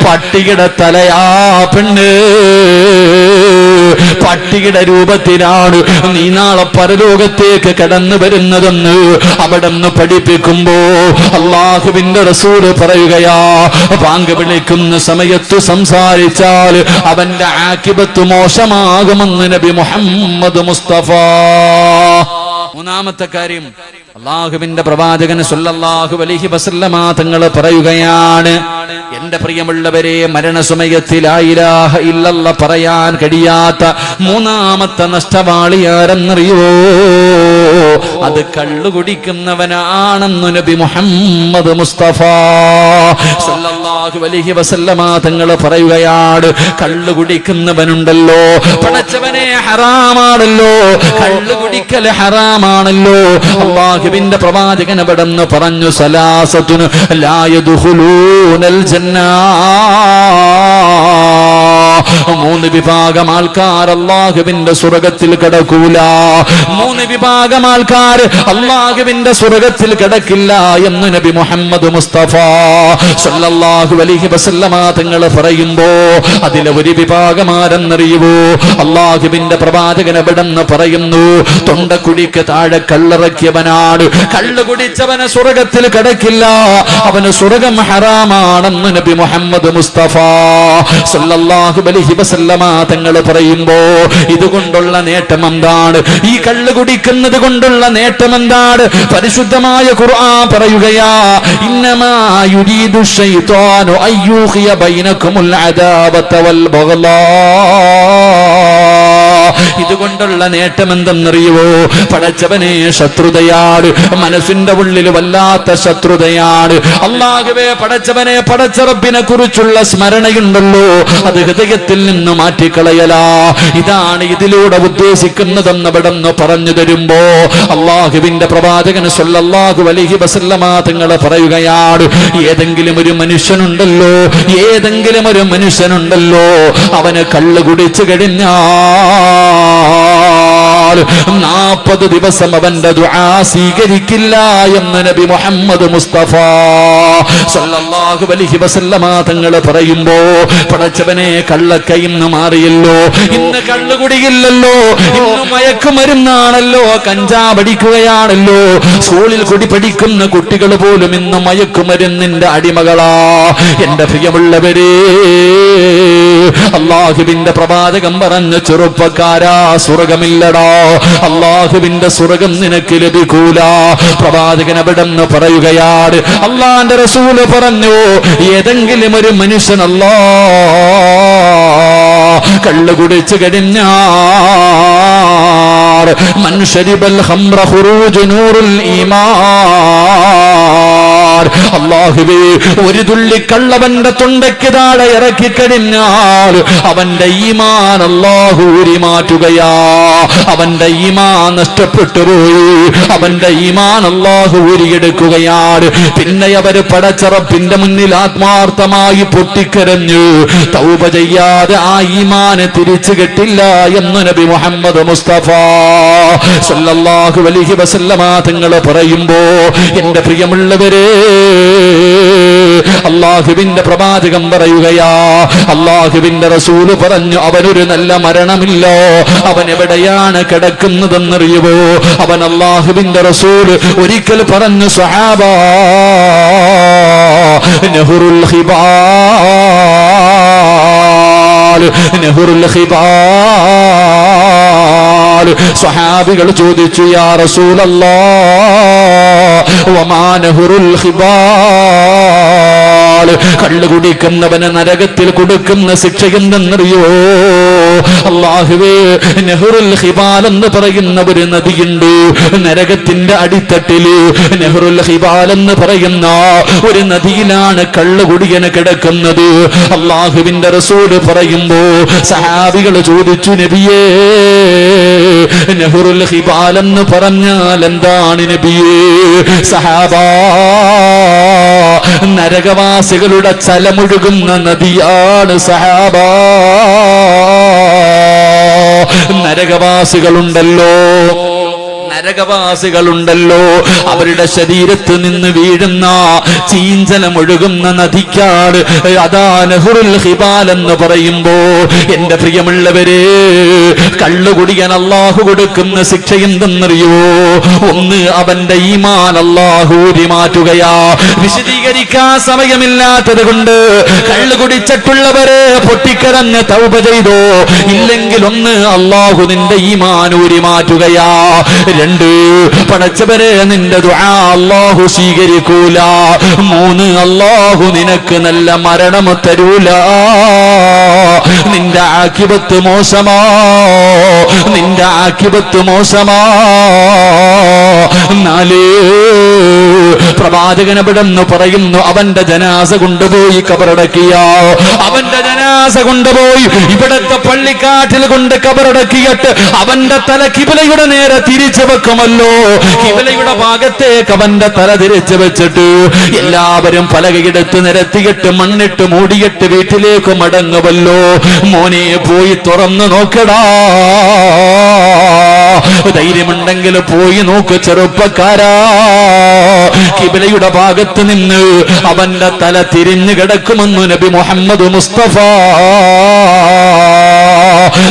പട്ടിയുടെ തലയാ പെണ്ണ്. പട്ടിയുടെ രൂപത്തിലാണ് നീ നാളെ പരലോകത്തേക്ക് കടന്നു വരുന്നതെന്ന് അവിടെ നിന്ന് പഠിപ്പിക്കുമ്പോ അല്ലാഹുവിന്റെ റസൂല് പറയുകയാ, ബാങ്ക് വിളിക്കുന്ന സമയത്ത് സംസാരിച്ചാൽ അവന്റെ ആഖിബത്ത് മോശമാകുമെന്ന് നബി മുഹമ്മദ് മുസ്തഫ. മൂന്നാമത്തെ കാര്യം, അല്ലാഹുവിന്റെ പ്രവാചകൻ സല്ലല്ലാഹു അലൈഹി വസല്ലമ തങ്ങൾ പറയുകയാണ്, എന്റെ പ്രിയമുള്ളവരെ, മരണസമയത്തിൽ ലാ ഇലാഹ ഇല്ലല്ലാഹ് പറയാൻ കഴിയാത്ത മൂന്നാമത്തെ നഷ്ടവാളി ആരെന്നറിയോ? അത് കള്ളു കുടിക്കുന്നവനാണെന്ന് നബി മുഹമ്മദ് മുസ്തഫ സല്ലല്ലാഹു അലൈഹി വസല്ലമ തങ്ങൾ പറയുകയാണ്, കള്ളു കുടിക്കുന്നവനുണ്ടല്ലോ, പടച്ചവനെ ഹറാമാണല്ലോ, കള്ളു കുടിക്കൽ ഹറാമാണല്ലോ. അല്ലാഹുവിന്റെ പ്രവാചകൻ അവിടെന്ന് പറഞ്ഞു, സലാസത്തുന് ലാ യദ്ഖുലൂനൽ ജന്ന, മൂന്ന് വിഭാഗം ആൾക്കാർ അല്ലാഹുവിന്റെ സ്വർഗ്ഗത്തിൽ കടക്കൂല, മൂന്ന് വിഭാഗം ആൾക്കാർ അല്ലാഹുവിന്റെ സ്വർഗ്ഗത്തിൽ കടക്കില്ല എന്ന് നബി മുഹമ്മദ് മുസ്തഫ സല്ലല്ലാഹു അലൈഹി വസല്ലമ തങ്ങൾ പറയുമ്പോ അതിലെ ഒരു വിഭാഗം ആരെന്നറിയുവോ? അല്ലാഹുവിന്റെ പ്രവാചകൻ അവിടെന്ന് പറയുന്നു, തൊണ്ടക്കുടിക്ക് താഴെ കള്ളിറക്കിയവനാണ്, കള്ളു കുടിച്ചവന് സ്വർഗ്ഗത്തിൽ കടക്കില്ല, അവന് സ്വർഗ്ഗം ഹറാമാണെന്ന് നബി മുഹമ്മദ് മുസ്തഫ സല്ലല്ലാഹു അലൈഹി വസല്ലമ തങ്ങൾ പറയുമ്പോ ഇതുകൊണ്ടുള്ള നേട്ടം എന്താണ്? ഈ കള്ളു കുടിക്കുന്നത് കൊണ്ടുള്ള നേട്ടം എന്താണ്? പരിശുദ്ധമായ ഖുർആൻ പറയുകയാ, ഇന്നമാ യുരീദു ശൈത്വാനു അയ്യൂഖിയ ബൈനകുമുൽ അദാവത വൽ ബഗ്ളാ. ഇതുകൊണ്ടുള്ള നേട്ടം എന്തെന്നറിയുവോ? പടച്ചവനെ ശത്രുതയാണ്, മനസ്സിന്റെ ഉള്ളിൽ വല്ലാത്ത ശത്രുതയാണ്. അല്ലാഹുവേ പടച്ചവനെ, പടച്ചറബിനെ കുറിച്ചുള്ള സ്മരണയുണ്ടല്ലോ, അത് ഹൃദയത്തിൽ നിന്ന് മാറ്റിക്കളയലാ. ഇതാണ് ഇതിലൂടെ ഉദ്ദേശിക്കുന്നതെന്ന് അവിടെന്ന് പറഞ്ഞു തരുമ്പോ അല്ലാഹുവിന്റെ പ്രവാചകൻ സല്ലല്ലാഹു അലൈഹി വസല്ലമ തങ്ങൾ പറയുകയാണ്, ഏതെങ്കിലും ഒരു മനുഷ്യനുണ്ടല്ലോ, ഏതെങ്കിലും ഒരു മനുഷ്യനുണ്ടല്ലോ, അവന് കള്ളു കുടിച്ചു കഴിഞ്ഞാൽ 40 ദിവസം അവന്റെ ദുആ സ്വീകരിക്കില്ല എന്ന് നബി മുഹമ്മദ് മുസ്തഫ സല്ലല്ലാഹു അലൈഹി വസല്ലമ തങ്ങൾ പറയുമ്പോ പടച്ചവനെ, കള്ളൊക്കെ ഇന്ന് മാറിയല്ലോ, ഇന്ന് കള്ളുകുടിയില്ലല്ലോ, ഇന്ന് മയക്കുമരുന്നാണല്ലോ, കഞ്ചാവടിക്കുകയാണല്ലോ, സ്കൂളിൽ കുടി പഠിക്കുന്ന കുട്ടികൾ പോലും ഇന്ന് മയക്കുമരുന്നിന്റെ അടിമകളാ. എന്റെ പ്രിയമുള്ളവരെ, അല്ലാഹുവിന്റെ പ്രവാചകൻ പറഞ്ഞു, ചെറുപ്പക്കാരാ, സ്വർഗമില്ലടാ, അല്ലാഹുവിന്റെ സ്വർഗം നിനക്ക് ലഭിക്കൂല. പ്രവാചകൻ അവിടെന്ന് പറയുകയാണ്, അല്ലാഹുവിന്റെ റസൂല് പറഞ്ഞു, ഏതെങ്കിലും ഒരു മനുഷ്യൻ കള്ളു കുടിച്ചു കഴിഞ്ഞാൽ മൻ ശരിബൽ ഖംറ ഖുറൂജു നൂറുൽ ഈമാൻ, അല്ലാഹുവേ ഒരു തുള്ളി കള്ളവന്റെ തൊണ്ടയ്ക്ക് താഴെ ഇറക്കി കഴിഞ്ഞാൽ അവന്റെ ഈമാൻ അല്ലാഹു ഊരി മാറ്റുകയാ. അവന്റെ ഈമാൻ നഷ്ടപ്പെട്ടു പോയി, അവന്റെ ഈമാൻ അല്ലാഹു ഊരിയെടുക്കുകയാണ്. പിന്നെ അവര് പടച്ചറപ്പിന്റെ മുന്നിൽ ആത്മാർത്ഥമായി പൊട്ടിക്കരഞ്ഞു, തൗബ ചെയ്യാതെ ആ ഈമാനെ തിരിച്ചു കിട്ടില്ല എന്ന് നബി മുഹമ്മദ് മുസ്തഫ സല്ലല്ലാഹു അലൈഹി വസല്ലമ തങ്ങൾ പറയുമ്പോ എന്റെ പ്രിയമുള്ളവരെ, അല്ലാഹുവിന്റെ പ്രവാചകൻ പറയുകയാ, അല്ലാഹുവിന്റെ റസൂല് പറഞ്ഞു, അവനൊരു നല്ല മരണമില്ലോ, അവൻ എവിടെയാണ് കിടക്കുന്നതെന്നറിയുമോ? അവൻ അല്ലാഹുവിന്റെ റസൂല് ഒരിക്കൽ പറഞ്ഞു, സ്വഹാബാ നഹറുൽ ഖിബാൽ, നഹറുൽ ഖിബാൽ. സ്വഹാബികൾ ചോദിച്ചു, യാ റസൂലല്ലാഹ് വമാ നഹറുൽ ഖിബാൽ, കള്ളു കുടിക്കുന്നവന് നരകത്തിൽ കൊടുക്കുന്ന ശിക്ഷ എന്തെന്നറിയോ? അല്ലാഹുവേ, നെഹ്റുൽ ഖിബാൽ എന്ന് പറയുന്ന ഒരു നദിയുണ്ട് നരകത്തിന്റെ അടിത്തട്ടില്. നെഹ്റുൽ ഖിബാൽ എന്ന് പറയുന്ന ഒരു നദിയിലാണ് കള്ളുകുടിയന് കിടക്കുന്നത്. അല്ലാഹുവിന്റെ റസൂല് പറയുമ്പോ സഹാബികൾ ചോദിച്ചു, നബിയേ, നെഹ്റുൽ ഖിബാൽ എന്ന് പറഞ്ഞാൽ എന്താണ് നബിയേ? സഹാബാ, നരകവാസികളുടെ ചലമൊഴുകുന്ന നദിയാണ് സഹാബാ. നരകവാസികളുണ്ടല്ലോ, നരകവാസികളുണ്ടല്ലോ, അവരുടെ ശരീരത്ത് നിന്ന് വീഴുന്ന ചീഞ്ചലമൊഴുകുന്ന നദിക്കാട് അതാ നഹ്റുൽ ഹിബാൽ എന്ന് പറയുമ്പോ, എന്റെ പ്രിയമുള്ളവരെ, കള്ളുകുടിയൻ അല്ലാഹു കൊടുക്കുന്ന ശിക്ഷ എന്തെന്നറിയോ? ഒന്ന്, അവന്റെ ഈമാൻ അല്ലാഹു മാറ്റുകയാ. വിശദീകരിക്കാൻ സമയമില്ലാത്തത് കൊണ്ട് കള്ളു കുടിച്ചിട്ടുള്ളവരെ പൊട്ടിക്കരഞ്ഞ് തൗബ ചെയ്തോ, ഇല്ലെങ്കിൽ ഒന്ന്, അല്ലാഹു നിന്റെ ഈമാൻ ഊരി മാറ്റുകയാ. രണ്ട്, പടച്ചവരെ നിന്റെ ദുആ അല്ലാഹു സ്വീകരിക്കൂല. മൂന്ന്, അല്ലാഹു നിനക്ക് നല്ല മരണം തരൂല. നിന്റെ ആഖിബത്ത് മോശമാ, നിന്റെ ആഖിബത്ത് മോശമാ. നാല്, പ്രവാചകൻ എവിടെന്ന് പറയുന്നു, അവന്റെ ജനാസ കൊണ്ടുപോയി കബറടക്കിയ, അവന്റെ ജനാസ കൊണ്ടുപോയി ഇവിടത്തെ പള്ളിക്കാട്ടിൽ കൊണ്ട് കബറടക്കിയിട്ട് അവന്റെ തല കിബിലയുടെ നേരെ തിരിച്ചു വെക്കുമല്ലോ. കിബിലയുടെ ഭാഗത്തേക്ക് അവന്റെ തല തിരിച്ചു വെച്ചിട്ട് എല്ലാവരും പലകയെടുത്ത് നിരത്തിയിട്ട് മണ്ണിട്ട് മൂടിയിട്ട് വീട്ടിലേക്ക് മടങ്ങുമല്ലോ. മോനെ പോയി തുറന്നു നോക്കടാ, ധൈര്യമുണ്ടെങ്കിൽ പോയി നോക്ക് ചെറുപ്പക്കാരാ. കിബിലയുടെ ഭാഗത്ത് നിന്ന് അവന്റെ തല തിരിഞ്ഞു കിടക്കുമെന്ന് നബി മുഹമ്മദ് മുസ്തഫ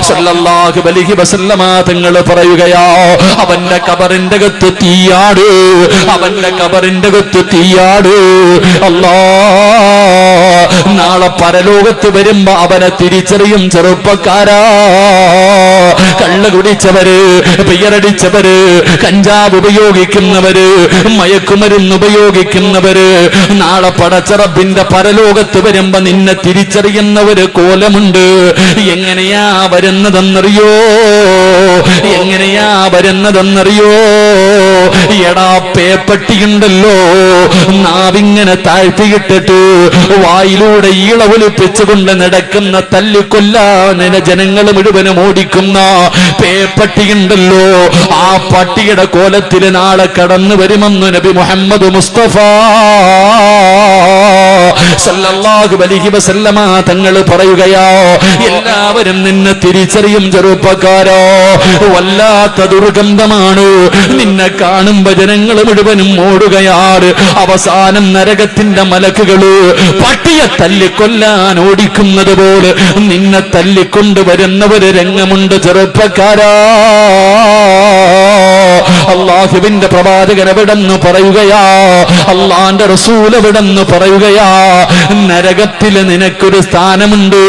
സല്ലല്ലാഹു അലൈഹി വസല്ലമ തങ്ങൾ പറയുകയാ, അവന്റെ കബറിന്റെ അകത്ത് തീയാട്, അവന്റെ കബറിന്റെ അകത്ത് തീയാട്. അല്ലാ, നാളെ പരലോകത്ത് വരുമ്പോ അവനെ തിരിച്ചറിയും ചെറുപ്പക്കാരാ. കള്ള് കുടിച്ചവര്, പിയറടിച്ചവര്, കഞ്ചാവ് ഉപയോഗിക്കുന്നവര്, മയക്കുമരുന്ന് ഉപയോഗിക്കുന്നവര്, നാളെ പടച്ച റബ്ബിന്റെ പരലോകത്ത് വരുമ്പോ നിന്നെ തിരിച്ചറിയുന്ന ഒരു കോലമുണ്ട്. എങ്ങനെയാ വരുന്നതെന്നറിയോ? എങ്ങനെയാ വരുന്നതെന്നറിയോ? എടാ, പേപ്പട്ടിയുണ്ടല്ലോ, നാവിങ്ങനെ താഴ്ത്തിയിട്ടിട്ട് വായിലൂടെ ഈള ഒലിപ്പിച്ചുകൊണ്ട് നടക്കുന്ന, തല്ലിക്കൊല്ലാൻ ജനങ്ങൾ മുഴുവനും ഓടിക്കുന്ന പേപ്പട്ടിയുണ്ടല്ലോ, ആ പട്ടിയുടെ കോലത്തിൽ നാളെ കടന്നു വരുമെന്ന് നബി മുഹമ്മദ് മുസ്തഫ സല്ലല്ലാഹു അലൈഹി വസല്ലമ തങ്ങൾ പറയുകയാ, എല്ലാവരും നിന്നെ തിരിച്ചറിയും ചെറുപ്പക്കാരോ. വല്ലാത്ത ദുർഗന്ധമാണ്, നിന്നെ കാണുമ്പോ ജനങ്ങൾ മുഴുവനും ഓടുകയാണ്. അവസാനം നരകത്തിന്റെ മലക്കുകള് പട്ടിയെ തല്ലിക്കൊല്ലാൻ ഓടിക്കുന്നത് പോലെ നിന്നെ തല്ലിക്കൊണ്ടുവരുന്ന ഒരു രംഗമുണ്ട് ചെറുപ്പക്കാരാ. അല്ലാഹുവിന്റെ പ്രവാചകൻ എവിടെന്ന് പറയുകയാ, അല്ലാഹുവിന്റെ റസൂൽ എവിടെന്ന് പറയുകയാ, നരകത്തിൽ നിനക്കൊരു സ്ഥാനമുണ്ട്.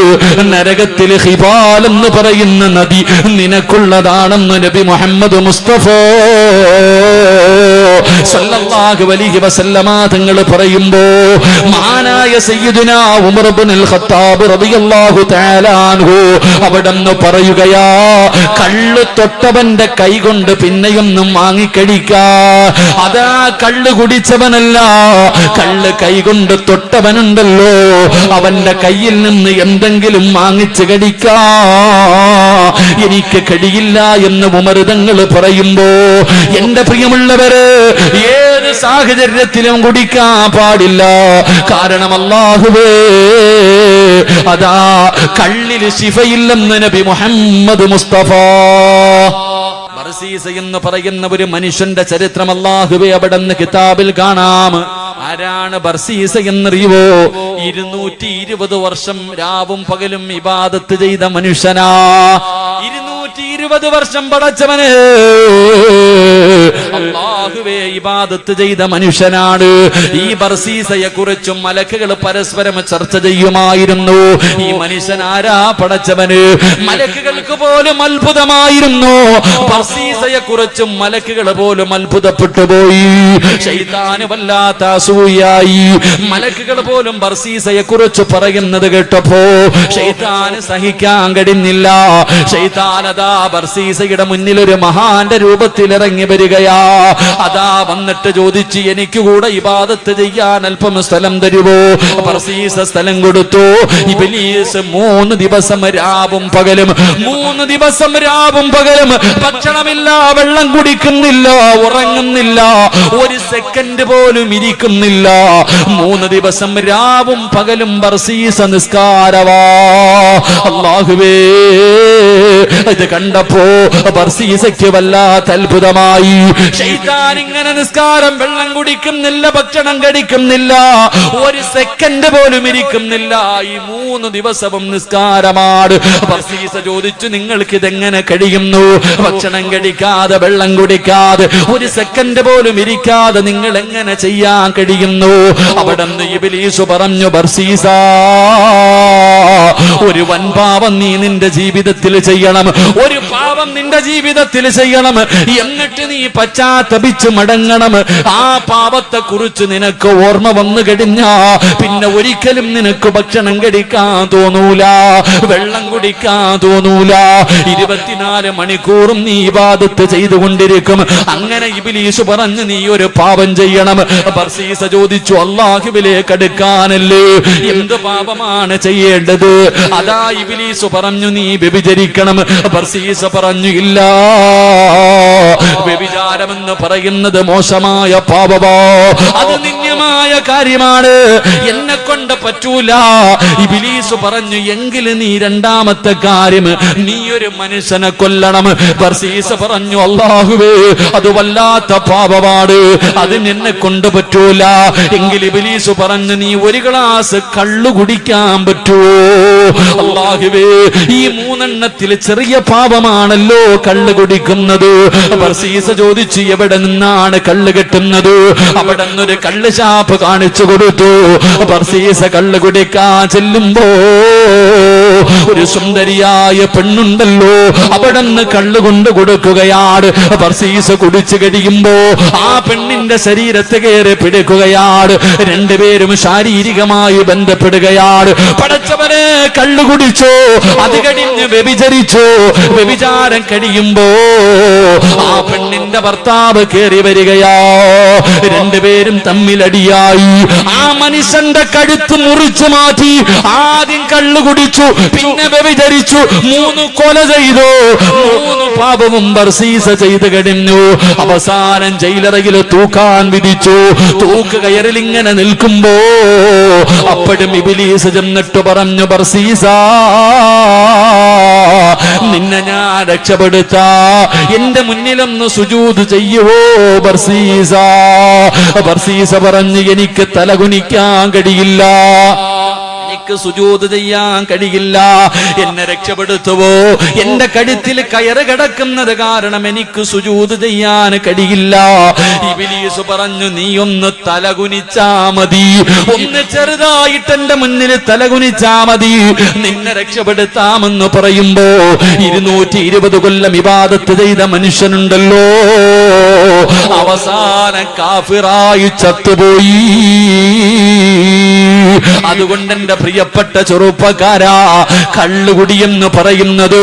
നരകത്തിൽ ഹിബാൽ എന്ന് പറയുന്ന നദി നിനക്കുള്ളതാണെന്ന് നബി മുഹമ്മദ് മുസ്തഫ സല്ലല്ലാഹു അലൈഹി വസല്ലമ തങ്ങൾ പറയുമ്പോ, മഹാനായ സയ്യിദുനാ ഉമർ ഇബ്നുൽ ഖത്താബ് റളിയല്ലാഹു തആല അൻഹു അവിടെന്ന് പറയുകയാ, കള്ള് തൊട്ടവന്റെ കൈ കൊണ്ട് പിന്നെയൊന്നും വാങ്ങിക്കഴിക്കാ. അതാ കള്ള് കുടിച്ചവനല്ല, കള്ള് കൈകൊണ്ട് തൊട്ടവനുണ്ടല്ലോ, അവന്റെ കയ്യിൽ നിന്ന് എന്തെങ്കിലും വാങ്ങിച്ചു കടിക്കാ എനിക്ക് കഴിയില്ല എന്ന് ഉമർ തങ്ങൾ പറയുമ്പോ, എന്റെ പ്രിയമുള്ളവര്, ഏത് സാഹചര്യത്തിലും കുടിക്കാൻ പാടില്ല. കാരണം അല്ലാഹുവേ, അതാ കള്ളിൽ ശിഫയില്ലെന്ന് നബി മുഹമ്മദ് മുസ്തഫ. ബർസീസ എന്ന് പറയുന്ന ഒരു മനുഷ്യന്റെ ചരിത്രം അല്ലാഹുവേ അവിടെന്ന് കിതാബിൽ കാണാം. ആരാണ് ബർസീസ എന്നറിയുവോ? 220 വർഷം രാവും പകലും ഇബാദത്ത് ചെയ്ത മനുഷ്യനാ. 220 വർഷം പടച്ചവന് അല്ലാഹുവേ ഇബാദത്ത് ചെയ്ത മനുഷ്യനാണ്. ഈ ബർസീസയെ കുറിച്ചും മലക്കുകൾ പരസ്പരം ചർച്ച ചെയ്യുമായിരുന്നു. ഈ മനുഷ്യൻ ആരാ പടച്ചവന്? മലക്കുകൾക്ക് പോലും അത്ഭുതമായിരുന്നു. ബർസീസയെ കുറിച്ചും മലക്കുകൾ പോലും അത്ഭുതപ്പെട്ടു പോയി. ശൈത്താന് വല്ലാത്ത അസൂയായി. മലക്കുകൾ പോലും ബർസീസയെ കുറിച്ച് പറയുന്നത് കേട്ടപ്പോ ശൈത്താന് സഹിക്കാൻ കഴിഞ്ഞില്ല. ശൈത്താൻ അതാ ബർസീസയുടെ മുന്നിൽ ഒരു മഹാന്റെ രൂപത്തിൽ ഇറങ്ങി വരികയാ. അതാ വന്നിട്ട് ചോദിച്ചു, എനിക്ക് കൂടെ ഇബാദത്ത് ചെയ്യാൻ അല്പം സ്ഥലം തരുവോ? ബർസീസ സ്ഥലം കൊടുത്തു. ഇബ്ലീസ് 3 ദിവസം രാവും പകലും 3 ദിവസം രാവും പകലും ഭക്ഷണമില്ല, വെള്ളം കുടിക്കുന്നില്ല, ഉറങ്ങുന്നില്ല, ഒരു സെക്കൻഡ് പോലും ഇരിക്കുന്നില്ല. 3 ദിവസം രാവും പകലും ബർസീസ നിസ്കാരവാ. അല്ലാഹുവേ, ഇത് കണ്ട കണ്ടപ്പോ ബർസീസയ്ക്ക് വല്ലാത്ത അത്ഭുതമായി. ശൈത്താൻ ഇങ്ങനെ നിസ്കാരം വെള്ളം കുടിക്കുന്നില്ല, ഭക്ഷണം കഴിക്കുന്നില്ല, ഒരു സെക്കൻഡ് പോലും ഇരിക്കുന്നില്ല. ഈ 3 ദിവസവും നിസ്കാരമാണ്. ബർസീസ ചോദിച്ചു, നിങ്ങൾക്ക് ഇതെങ്ങനെ കഴിയുന്നു? ഭക്ഷണം കഴിക്കാതെ വെള്ളം കുടിക്കാതെ ഒരു സെക്കൻഡ് പോലും ഇരിക്കാതെ നിങ്ങൾ എങ്ങനെ ചെയ്യാൻ കഴിയുന്നു? അവിടെ നിന്ന് ഇബ്ലീസ് പറഞ്ഞു, ബർസീസ, ഒരു വൻപാപം നീ നിന്റെ ജീവിതത്തിൽ ചെയ്യണം, ഒരു പാപം നിന്റെ ജീവിതത്തിൽ ചെയ്യണം, എന്നിട്ട് നീ പശ്ചാത്തപിച്ച് മടങ്ങണം. ആ പാപത്തെ കുറിച്ച് നിനക്ക് ഓർമ്മ വന്നു കഴിഞ്ഞാ പിന്നെ ഒരിക്കലും നിനക്ക് ഭക്ഷണം കഴിക്കാൻ തോന്നൂല, വെള്ളം കുടിക്കാൻ തോന്നൂല. 24 മണിക്കൂറും നീ ഇബാദത്ത് ചെയ്തുകൊണ്ടിരിക്കും. അങ്ങനെ ഇബ്ലീസ് പറഞ്ഞു, നീ ഒരു പാപം ചെയ്യണം. ബർസീസ ചോദിച്ചു, അല്ലാഹുവിലേക്ക് അടുക്കാനല്ലേ, എന്ത് പാപമാണ് ചെയ്യേണ്ടത്? അതാ ഇബ്ലീസ് പറഞ്ഞു, നീ വ്യഭിചരിക്കണം. ബർസീസ പറഞ്ഞു, ഇല്ല, വ്യഭിചാരമെന്ന് പറയുന്നത് മോശമായ പാപമോ, അത് നിന്ദ്യമായ കാര്യമാണ്, എന്നെ കൊണ്ട് പറ്റൂല. ഇബ്ലീസ് പറഞ്ഞു, എങ്കിൽ നീ രണ്ടാമത്തെ കാര്യം, നീ ഒരു മനുഷ്യനെ കൊല്ലണം. ബർസീസ പറഞ്ഞു, അല്ലാഹുവേ, അത് വല്ലാത്ത പാപമാണ്, അത് എന്നെ കൊണ്ട് പറ്റൂല. എങ്കിൽ ഇബ്ലീസ് പറഞ്ഞു, നീ ഒരു ഗ്ലാസ് കള്ളു കുടിക്കാൻ പറ്റുമോ? അല്ലാഹുവേ, ഈ 3 എണ്ണത്തിൽ ചെറിയ പാപമാണല്ലോ കള്ളു കുടിക്കുന്നത്. ബർസീസ ചോദിച്ചു, എവിടെ നിന്നാണ് കള്ള് കിട്ടുന്നത്? അവിടെ നിന്നൊരു കള്ള് ഷാപ്പ് കാണിച്ചു കൊടുത്തു. ബർസീസ കള്ള് കുടിക്കാൻ ചെല്ലുമ്പോ ഒരു സുന്ദരിയായ പെണ്ണുണ്ടല്ലോ, അവിടെ നിന്ന് കള്ള് കൊണ്ട് കൊടുക്കുകയാണ്. ബർസീസ കുടിച്ചു കഴിയുമ്പോ ആ പെണ്ണിന്റെ ശരീരത്തെ കയറി പിടിക്കുകയാണ്. രണ്ടുപേരും ശാരീരികമായി ബന്ധപ്പെടുകയാണ്. പടച്ചവനെ, കള്ളു കുടിച്ചോ, അത് കഴിഞ്ഞ് വ്യഭിചരിച്ചോ. വ്യഭിചാരം കഴിയുമ്പോ ആ പെണ്ണിന്റെ ഭർത്താവ് കയറി വരികയാ. രണ്ടുപേരും തമ്മിലടിയായി. ആ മനുഷ്യന്റെ കഴുത്ത് മുറിച്ചു മാറ്റി. ആദ്യം കള്ളു കുടിച്ചു, പിന്നെ വ്യഭിചരിച്ചു, 3 കൊല ചെയ്തു. 3 പാപവും ബർസീസ ചെയ്ത് കഴിഞ്ഞു. അവസാനം ജയിലറയിൽ തൂക്കാൻ വിധിച്ചു. തൂക്ക് കയറിൽ ഇങ്ങനെ നിൽക്കുമ്പോ അപ്പോഴും ഇബ്ലീസ് ചെന്നിട്ട് പറഞ്ഞു, ബർസീസ, നിന്നെ ഞാൻ രക്ഷപ്പെടുത്താ, എന്റെ മുന്നിലൊന്ന് സുജൂദ് ചെയ്യുവോ ബർസീസ? ബർസീസ പറഞ്ഞു, എനിക്ക് തലകുനിക്കാൻ കഴിയില്ല, എനിക്ക് സുജൂദ് ചെയ്യാൻ കഴിയില്ല, എന്നെ രക്ഷപ്പെടുത്തുവോ? എന്റെ കഴുത്തിൽ കയറ് കിടക്കുന്നത് കാരണം എനിക്ക് സുജൂദ് ചെയ്യാൻ കഴിയില്ല. ഇബ്ലീസ് പറഞ്ഞു, നീ ഒന്ന് തലകുനിച്ചാ മതി, ഒന്ന് ചെറുതായിട്ട് എന്റെ മുന്നിൽ തലകുനിച്ചാ മതി, നിന്നെ രക്ഷപ്പെടുത്താമെന്ന് പറയുമ്പോ 220 കൊല്ലം ഇബാദത്ത് ചെയ്ത മനുഷ്യനുണ്ടല്ലോ, അവസാനം കാഫിറായി ചത്തുപോയി. അതുകൊണ്ട് എന്റെ പ്രിയപ്പെട്ട ചെറുപ്പക്കാരാ, കള്ളുകുടി എന്ന് പറയുന്നത്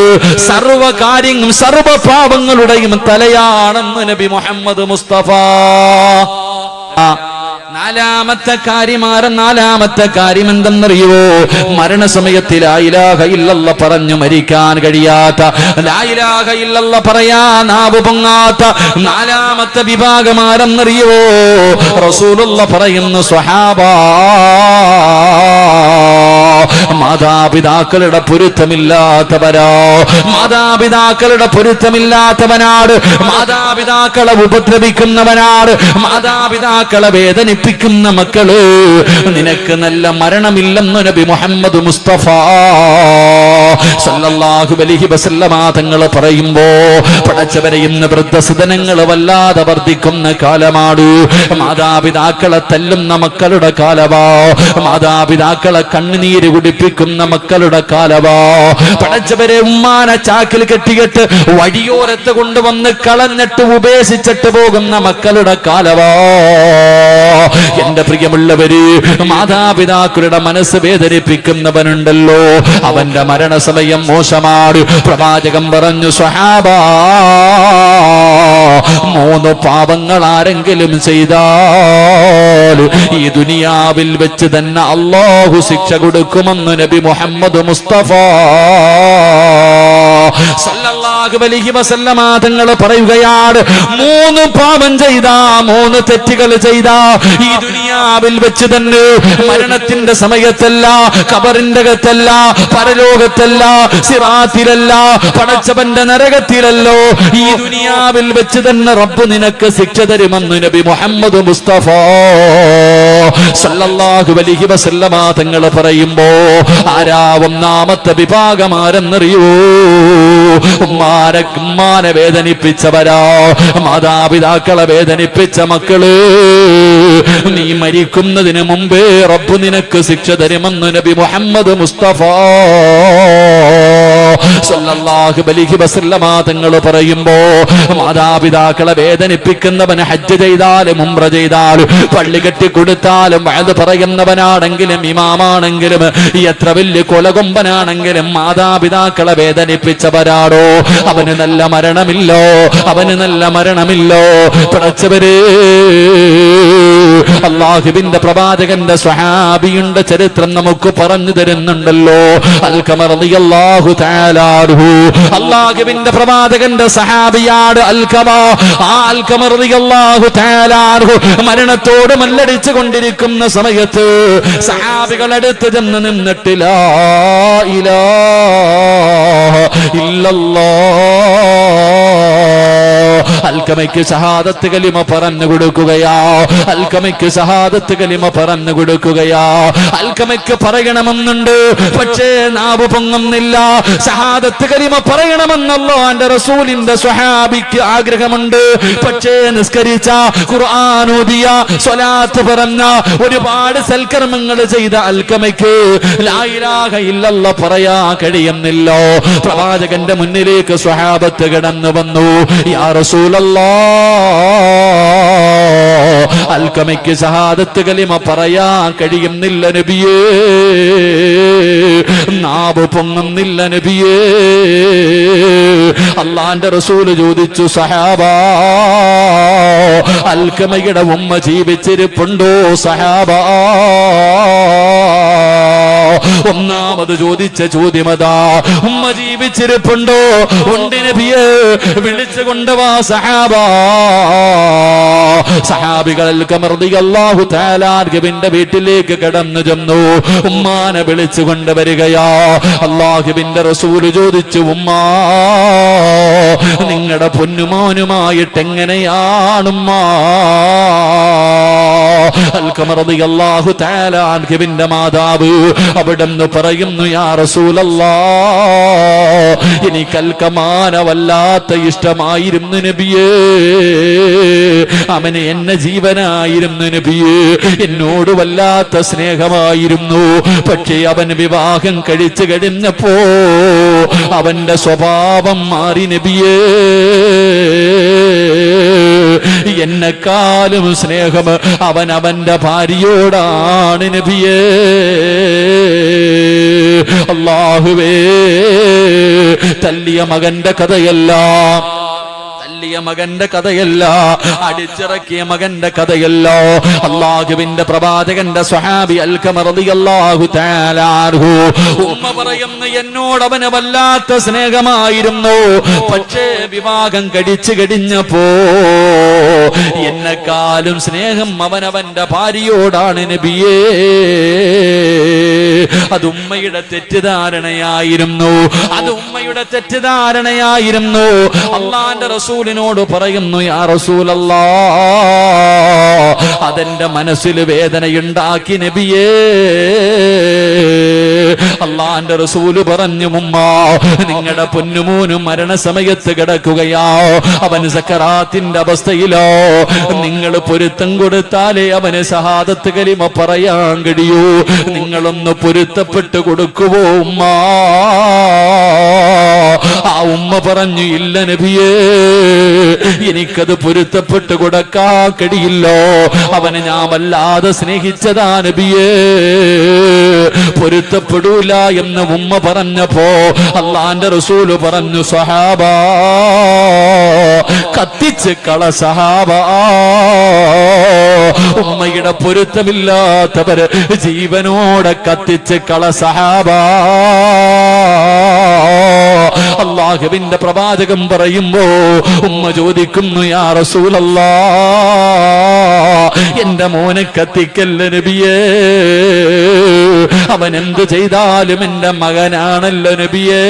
സർവകാര്യങ്ങളും സർവപാപങ്ങളുടെയും തലയാണെന്ന് നബി മുഹമ്മദ് മുസ്തഫ. നാലാമത്തെ കാര്യം എന്തെന്നറിയോ? മരണസമയത്ത് ലാ ഇലാഹ ഇല്ലല്ലാഹ് പറഞ്ഞു മരിക്കാൻ കഴിയാത്ത, ലാ ഇലാഹ ഇല്ലല്ലാഹ് പറയാ നാവ് പൊങ്ങാത്ത നാലാമത്തെ വിഭാഗം ആരെന്നറിയോ? റസൂലുള്ളാഹ് പറയുന്നു, സ്വഹാബാ, മാതാപിതാക്കളുടെ പൊരുത്തമില്ലാത്തവരോ, മാതാപിതാക്കളുടെ പൊരുത്തമില്ലാത്തവനാണ്, മാതാപിതാക്കളെ ഉപദ്രവിക്കുന്നവനാണ്, മാതാപിതാക്കളെ വേദനിപ്പിക്കുന്ന മക്കള്, നിനക്ക് നല്ല മരണമില്ലെന്ന് നബി മുഹമ്മദ് മുസ്തഫ സല്ലല്ലാഹു അലൈഹി വസല്ലമ തങ്ങൾ പറയുമ്പോ, പടച്ചവരെ, ഇന്ന് വൃദ്ധസദനങ്ങൾ വല്ലാതെ വർദ്ധിക്കുന്ന കാലമാണ്. മാതാപിതാക്കളെ തല്ലുന്ന മക്കളുടെ കാലമാ, മാതാപിതാക്കളെ കണ്ണുനീര് കുടിപ്പിക്കുന്ന മക്കളുടെ കാലമാ. പടച്ചവരെ, ഉമ്മാനെ ചാക്കിൽ കെട്ടിയിട്ട് വഴിയോരത്ത് കൊണ്ടുവന്ന് കളഞ്ഞിട്ട് ഉപേക്ഷിച്ചിട്ട് പോകുന്ന മക്കളുടെ കാലമാ. എന്റെ പ്രിയമുള്ളവര്, മാതാപിതാക്കളുടെ മനസ്സ് വേദനിപ്പിക്കുന്നവനുണ്ടല്ലോ, അവന്റെ മരണസമയം മോശമാണ്. പ്രവാചകൻ പറഞ്ഞു, സ്വഹാബാ, 3 പാപങ്ങൾ ആരെങ്കിലും ചെയ്താൽ ഈ ദുനിയാവിൽ വെച്ച് തന്നെ അല്ലാഹു ശിക്ഷ കൊടുക്കുമെന്ന് നബി നബി മുഹമ്മദ് മുസ്തഫ സല്ലല്ലാഹു അലൈഹി വസല്ലമ തങ്ങൾ പറയുകയാണ്, 3 പാപം ചെയ്ത, 3 തെറ്റുകൾ ചെയ്ത ഈ ദുനിയാവിൽ വെച്ച് തന്നെ, മരണത്തിന്റെ സമയത്തല്ല, ഖബറിന്റെ അകത്തല്ല, പരലോകത്തല്ല, സിറാത്തിലല്ല, പടച്ചവന്റെ നരകത്തിലല്ലോ, ഈ ദുനിയാവിൽ വെച്ച് തന്നെ റബ്ബ് നിനക്ക് ശിക്ഷ തരുമെന്ന് നബി മുഹമ്മദ് മുസ്തഫ സല്ലല്ലാഹു അലൈഹി വസല്ലമ തങ്ങൾ പറയുമ്പോ ആരാ ഒന്നാമത്തെ വിഭാഗം ആരെന്നറിയോ? ഉമ്മാനെ വേദനിപ്പിച്ചവരാ, മാതാപിതാക്കളെ വേദനിപ്പിച്ച മക്കള്. നീ മരിക്കുന്നതിന് മുമ്പേ റബ്ബ് നിനക്ക് ശിക്ഷ തരുമെന്ന് നബി മുഹമ്മദ് മുസ്തഫ സല്ലല്ലാഹു അലൈഹി വസല്ലമ തങ്ങൾ പറയുമ്പോ മാതാപിതാക്കളെ വേദനിപ്പിക്കുന്നവൻ ഹജ്ജ് ചെയ്താലും ഉംറ ചെയ്താലും പള്ളി കെട്ടി കൊടുത്താലും അത് പറയുന്നവനാണെങ്കിലും ഇമാമാണെങ്കിലും എത്ര വലിയ കൊലകൊമ്പനാണെങ്കിലും മാതാപിതാക്കളെ വേദനിപ്പിച്ചവരാടോ അവന് നല്ല മരണമില്ലോ, അവന് നല്ല മരണമില്ലോ. പടച്ചവരേ, അല്ലാഹുവിന്റെ പ്രവാചകന്റെ സ്വഹാബിയുടെ ചരിത്രം നമുക്ക് പറഞ്ഞു തരുന്നുണ്ടല്ലോ. അൽഖമ റളിയല്ലാഹു തആല അൻഹു അല്ലാഹുവിന്റെ പ്രവാചകന്റെ സഹാബിയാണ് അൽഖമ. ആ അൽഖമ റളിയല്ലാഹു തആല അൻഹു മരണത്തോട് മല്ലടിച്ചു കൊണ്ടിരിക്കുന്ന സമയത്ത് സഹാബികൾ അടുത്ത് ചെന്ന് നിന്നിട്ട് ലാ ഇലാഹ ഇല്ലല്ലാഹ് അൽഖമയ്ക്ക് ഷഹാദത്ത് കലിമ പറഞ്ഞു കൊടുക്കുകയാ. അൽഖമയ്ക്ക് ഷഹാദത്ത് കലിമ പറഞ്ഞു കൊടുക്കുകയാ. അൽഖമയ്ക്ക് പറയണമെന്നുണ്ട്, പക്ഷേ നാവ് പൊങ്ങുന്നില്ല. ഷഹാദത്ത് കലിമ പറയണമെന്നല്ലോ അന്റെ റസൂലിന്റെ സ്വഹാബിക്ക് ആഗ്രഹമുണ്ട്. പക്ഷേ നിസ്കരിച്ച, ഖുർആൻ ഓതിയ, സ്വലാത്ത് പറഞ്ഞ, ഒരുപാട് സൽക്കർമ്മങ്ങൾ ചെയ്ത അൽഖമയ്ക്ക് ലാ ഇലാഹ ഇല്ലല്ലാഹ് പറയാ കഴിയുന്നില്ലോ. പ്രവാചകന്റെ മുന്നിലേക്ക് സ്വഹാബത്ത് കടന്നു വന്നു. യാ റസൂലല്ലാഹ്, അൽഖമയ്ക്ക് ഷഹാദത്ത് കലിമ പറയാൻ കഴിയുന്നില്ല നബിയേ, നാവ് പൊങ്ങുന്നില്ല നബിയേ. അല്ലാഹുവിന്റെ റസൂല് ചോദിച്ചു, സഹാബാ, അൽഖമയുടെ ഉമ്മ ജീവിച്ചിരിപ്പുണ്ടോ സഹാബാ? ഒന്നാമത് ചോദിച്ച ചോദ്യമതാ, ഉമ്മ ജീവിച്ചിരിപ്പുണ്ടോ? ഉണ്ട് നബിയേ, വിളിച്ചു കൊണ്ടുവാ സഹാബാ. സഹാബികൾ അൽഖമ റളിയല്ലാഹു തആല അൻഹുവിന്റെ വീട്ടിലേക്ക് കടന്നു ചെന്നു. ഉമ്മാനെ വിളിച്ചു കൊണ്ടുവരികയാ. അല്ലാഹുവിന്റെ റസൂൽ ചോദിച്ചു, ഉമ്മാ, നിങ്ങളുടെ പൊന്നുമോനുമായിട്ട് എങ്ങനെയാണുമ്മാ? അൽഖമ റളിയല്ലാഹു തആല അൻഹുവിന്റെ മാതാവ് അവിടെന്ന് പറയുന്നു, യാ റസൂലല്ലാഹ്, എനിക്ക് അൽഖമാനെ വല്ലാത്ത ഇഷ്ടമായിരുന്നു നബിയേ, അവന് എന്നെ ജീവനായിരുന്നു നബിയേ, എന്നോട് വല്ലാത്ത സ്നേഹമായിരുന്നു. പക്ഷേ അവൻ വിവാഹം കഴിച്ചു കഴിഞ്ഞപ്പോ അവന്റെ സ്വഭാവം മാറി നബിയേ, എന്നെക്കാളും സ്നേഹം അവൻ അവന്റെ ഭാര്യയോടാണ് നബിയേ. അല്ലാഹുവേ, തല്ലിയ മകന്റെ കഥയെല്ലാം, മകന്റെ കഥയല്ല, അടിച്ചിറക്കിയ മകന്റെ കഥയല്ല. അല്ലാഹുവിന്റെ പ്രവാചകന്റെ സ്വഹാബി അൽഖമ റളിയല്ലാഹു തആല അൻഹു ഉമ്മ പറയുന്നു, എന്നോട് അവന് വല്ലാത്ത സ്നേഹമായിരുന്നു. പക്ഷേ വിവാഹം കഴിച്ചു കഴിഞ്ഞപ്പോ എന്നെക്കാളും സ്നേഹം അവനവന്റെ ഭാര്യയോടാണ് നബിയേ. അത് ഉമ്മയുടെ തെറ്റിദ്ധാരണയായിരുന്നു, അത് ഉമ്മയുടെ തെറ്റിദ്ധാരണയായിരുന്നു. അല്ലാഹുവിന്റെ റസൂലിനോട് പറയുന്നു, യാ റസൂലല്ലാഹ്, അതെന്റെ മനസ്സിൽ വേദനയുണ്ടാക്കി നബിയേ. അല്ലാഹുവിന്റെ റസൂല് പറഞ്ഞു, ഉമ്മ, നിങ്ങളുടെ പൊന്നുമോനും മരണസമയത്ത് കിടക്കുകയാ, അവൻ സക്കറാത്തിന്റെ അവസ്ഥയിലോ. നിങ്ങൾ പൊരുത്തം കൊടുത്താലേ അവന് ഷഹാദത്ത് കലിമ പറയാൻ കഴിയൂ. നിങ്ങളൊന്ന് പൊരുത്തപ്പെട്ട് കൊടുക്കുവോ ഉമ്മ? ആ ഉമ്മ പറഞ്ഞു, ഇല്ല നബിയേ, എനിക്കത് പൊരുത്തപ്പെട്ട് കൊടുക്കാൻ കഴിയില്ലോ. അവനെ ഞാൻ വല്ലാതെ സ്നേഹിച്ചതാ നബിയേ, പൊരുത്തപ്പെടൂല എന്ന് ഉമ്മ പറഞ്ഞപ്പോ അള്ളാന്റെ റസൂല് പറഞ്ഞു, സഹാബ കത്തിച്ച് കള സഹാബ, ഉമ്മയുടെ പൊരുത്തമില്ലാത്തവര് ജീവനോടെ കത്തിച്ച് കള സഹാബ. അല്ലാഹുവിന്റെ പ്രവാചകൻ പറയുമ്പോ ഉമ്മ ചോദിക്കുന്നു, യാ റസൂലല്ലാഹ്, എന്റെ മോനെ കത്തിക്കല്ല നബിയേ, അവൻ എന്ത് ചെയ്താലും എന്റെ മകനാണല്ലോ നബിയേ,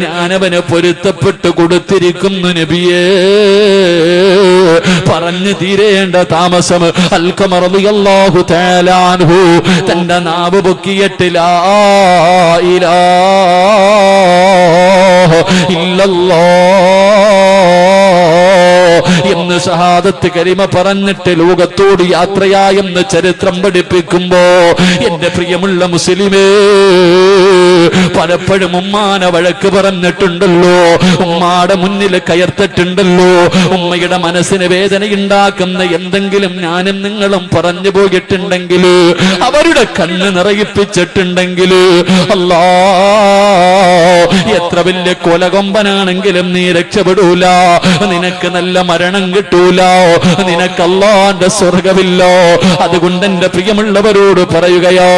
ഞാനവന് പൊരുത്തപ്പെട്ട് കൊടുത്തിരിക്കുന്നു നബിയേ. പറഞ്ഞു തീരേണ്ട താമസം അൽഖമ റളിയല്ലാഹു തആല അൻഹു തന്റെ നാവ് പൊക്കിയിട്ട് ലാ ഇലാഹ ഇല്ലല്ലാഹ് എന്ന് ഷഹാദത്ത് കലിമ പറഞ്ഞിട്ട് ലോകത്തോട് യാത്രയായെന്ന് ചരിത്രം പഠിപ്പിക്കുമ്പോ എന്റെ പ്രിയമുള്ള മുസ്ലിമേ, പലപ്പോഴും ഉമ്മാനെ വഴക്ക് പറഞ്ഞിട്ടുണ്ടല്ലോ, ഉമ്മാടെ മുന്നിൽ കയർത്തിട്ടുണ്ടല്ലോ, ഉമ്മയുടെ മനസ്സിന് വേദനയുണ്ടാക്കുന്ന എന്തെങ്കിലും ഞാനും നിങ്ങളും പറഞ്ഞു പോയിട്ടുണ്ടെങ്കിൽ, അവരുടെ കണ്ണ് നിറയിപ്പിച്ചിട്ടുണ്ടെങ്കിൽ, അല്ലാ എത്ര വലിയ കൊലകൊമ്പനാണെങ്കിലും നീ രക്ഷപ്പെടൂല, നിനക്ക് നല്ല മരണം കിട്ടൂല, നിനക്ക് അല്ലാഹുവിന്റെ സ്വർഗമില്ലോ. അതുകൊണ്ട് എന്റെ പ്രിയമുള്ളവരോട് പറയുകയോ,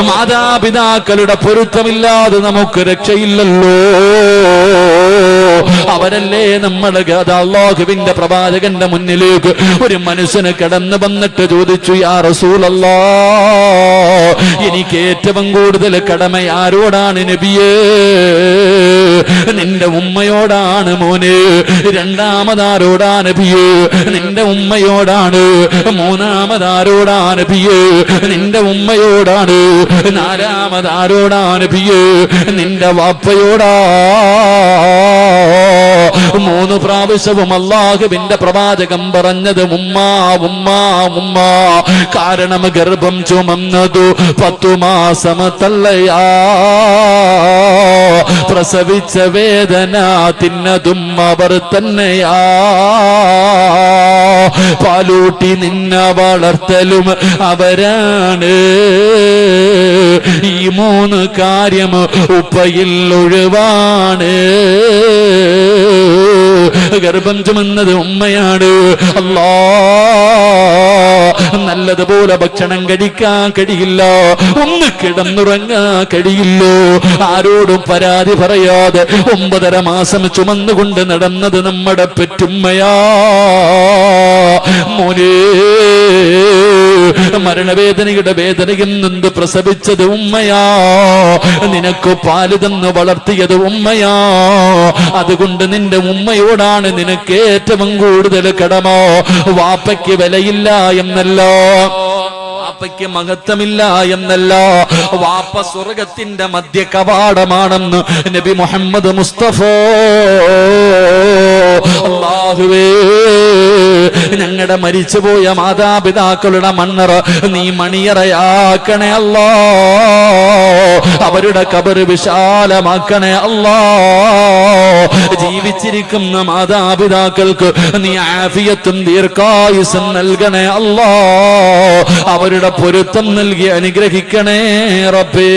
മാതാപിതാക്കളുടെ പൊരുത്തമില്ലാതെ നമുക്ക് രക്ഷയില്ലല്ലോ. അവരല്ലേ നമ്മള് അല്ലാഹുവിന്റെ പ്രവാചകന്റെ മുന്നിലേക്ക് ഒരു മനുഷ്യന് കടന്നു വന്നിട്ട് ചോദിച്ചു, യാ റസൂലല്ലാഹ്, എനിക്ക് ഏറ്റവും കൂടുതൽ കടമ ആരോടാണ് നബിയേ? നിന്റെ ഉമ്മയോടാണ് മോനെ. രണ്ടാമതാരോടാ നബിയേ? നിന്റെ ഉമ്മയോടാണ്. മൂന്നാമതാരോടാ നബിയേ? നിന്റെ ഉമ്മയോടാണ്. നാലാമതാരോടാ നബിയേ? നിന്റെ വാപ്പയോടാ. 3 പ്രാവശ്യവും അല്ലാഹുവിന്റെ പ്രവാചകം പറഞ്ഞത് ഉമ്മ ഉമ്മ ഉമ്മ. കാരണം ഗർഭം ചുമന്നതു 10 മാസം തള്ളയാ, പ്രസവിച്ച വേദന തിന്നതും അവർ തന്നെയാ, പാലൂട്ടി നിന്നെ വളർത്തലും അവരാണ്. ഈ 3 കാര്യം ഉപ്പയിൽ ഒഴിവാണ്. ഗർഭം ചുമന്നത് ഉമ്മയാണ്. അല്ലാഹ്, നല്ലതുപോലെ ഭക്ഷണം കഴിക്കാൻ കഴിയില്ല, ഒന്ന് കിടന്നുറങ്ങാൻ കഴിയില്ലോ, ആരോടും പരാതി പറയാതെ 9.5 മാസം ചുമന്നുകൊണ്ട് നടന്നത് നമ്മുടെ പെറ്റുമ്മയാ. മോനെ, മരണവേദനയുടെ വേദനയിൽ നിന്ന് പ്രസവിച്ചത് ഉമ്മയാ, നിനക്ക് പാല് തന്ന് വളർത്തിയത് ഉമ്മയാ. അതുകൊണ്ട് നിന്റെ ഉമ്മയോടാണ് നിനക്ക് ഏറ്റവും കൂടുതൽ കടമ. വാപ്പയ്ക്ക് വിലയില്ല എന്നല്ല, വാപ്പയ്ക്ക് മഹത്വമില്ല എന്നല്ല, വാപ്പ സ്വർഗത്തിന്റെ മധ്യ കവാടമാണെന്ന് നബി മുഹമ്മദ് മുസ്തഫ. അല്ലാഹുവേ, ഞങ്ങളുടെ മരിച്ചുപോയ മാതാപിതാക്കളുടെ മണ്ണറ നീ മണിയറയാക്കണേ അല്ലാ, അവരുടെ ഖബർ വിശാലമാക്കണേ അല്ലാ. ജീവിച്ചിരിക്കുന്ന മാതാപിതാക്കൾക്ക് നീ ആഫിയത്തും ദീർഘായുസ്സും നൽകണേ അല്ലാ, അവരുടെ പൊരുത്തം നൽകി അനുഗ്രഹിക്കണേ റബ്ബേ.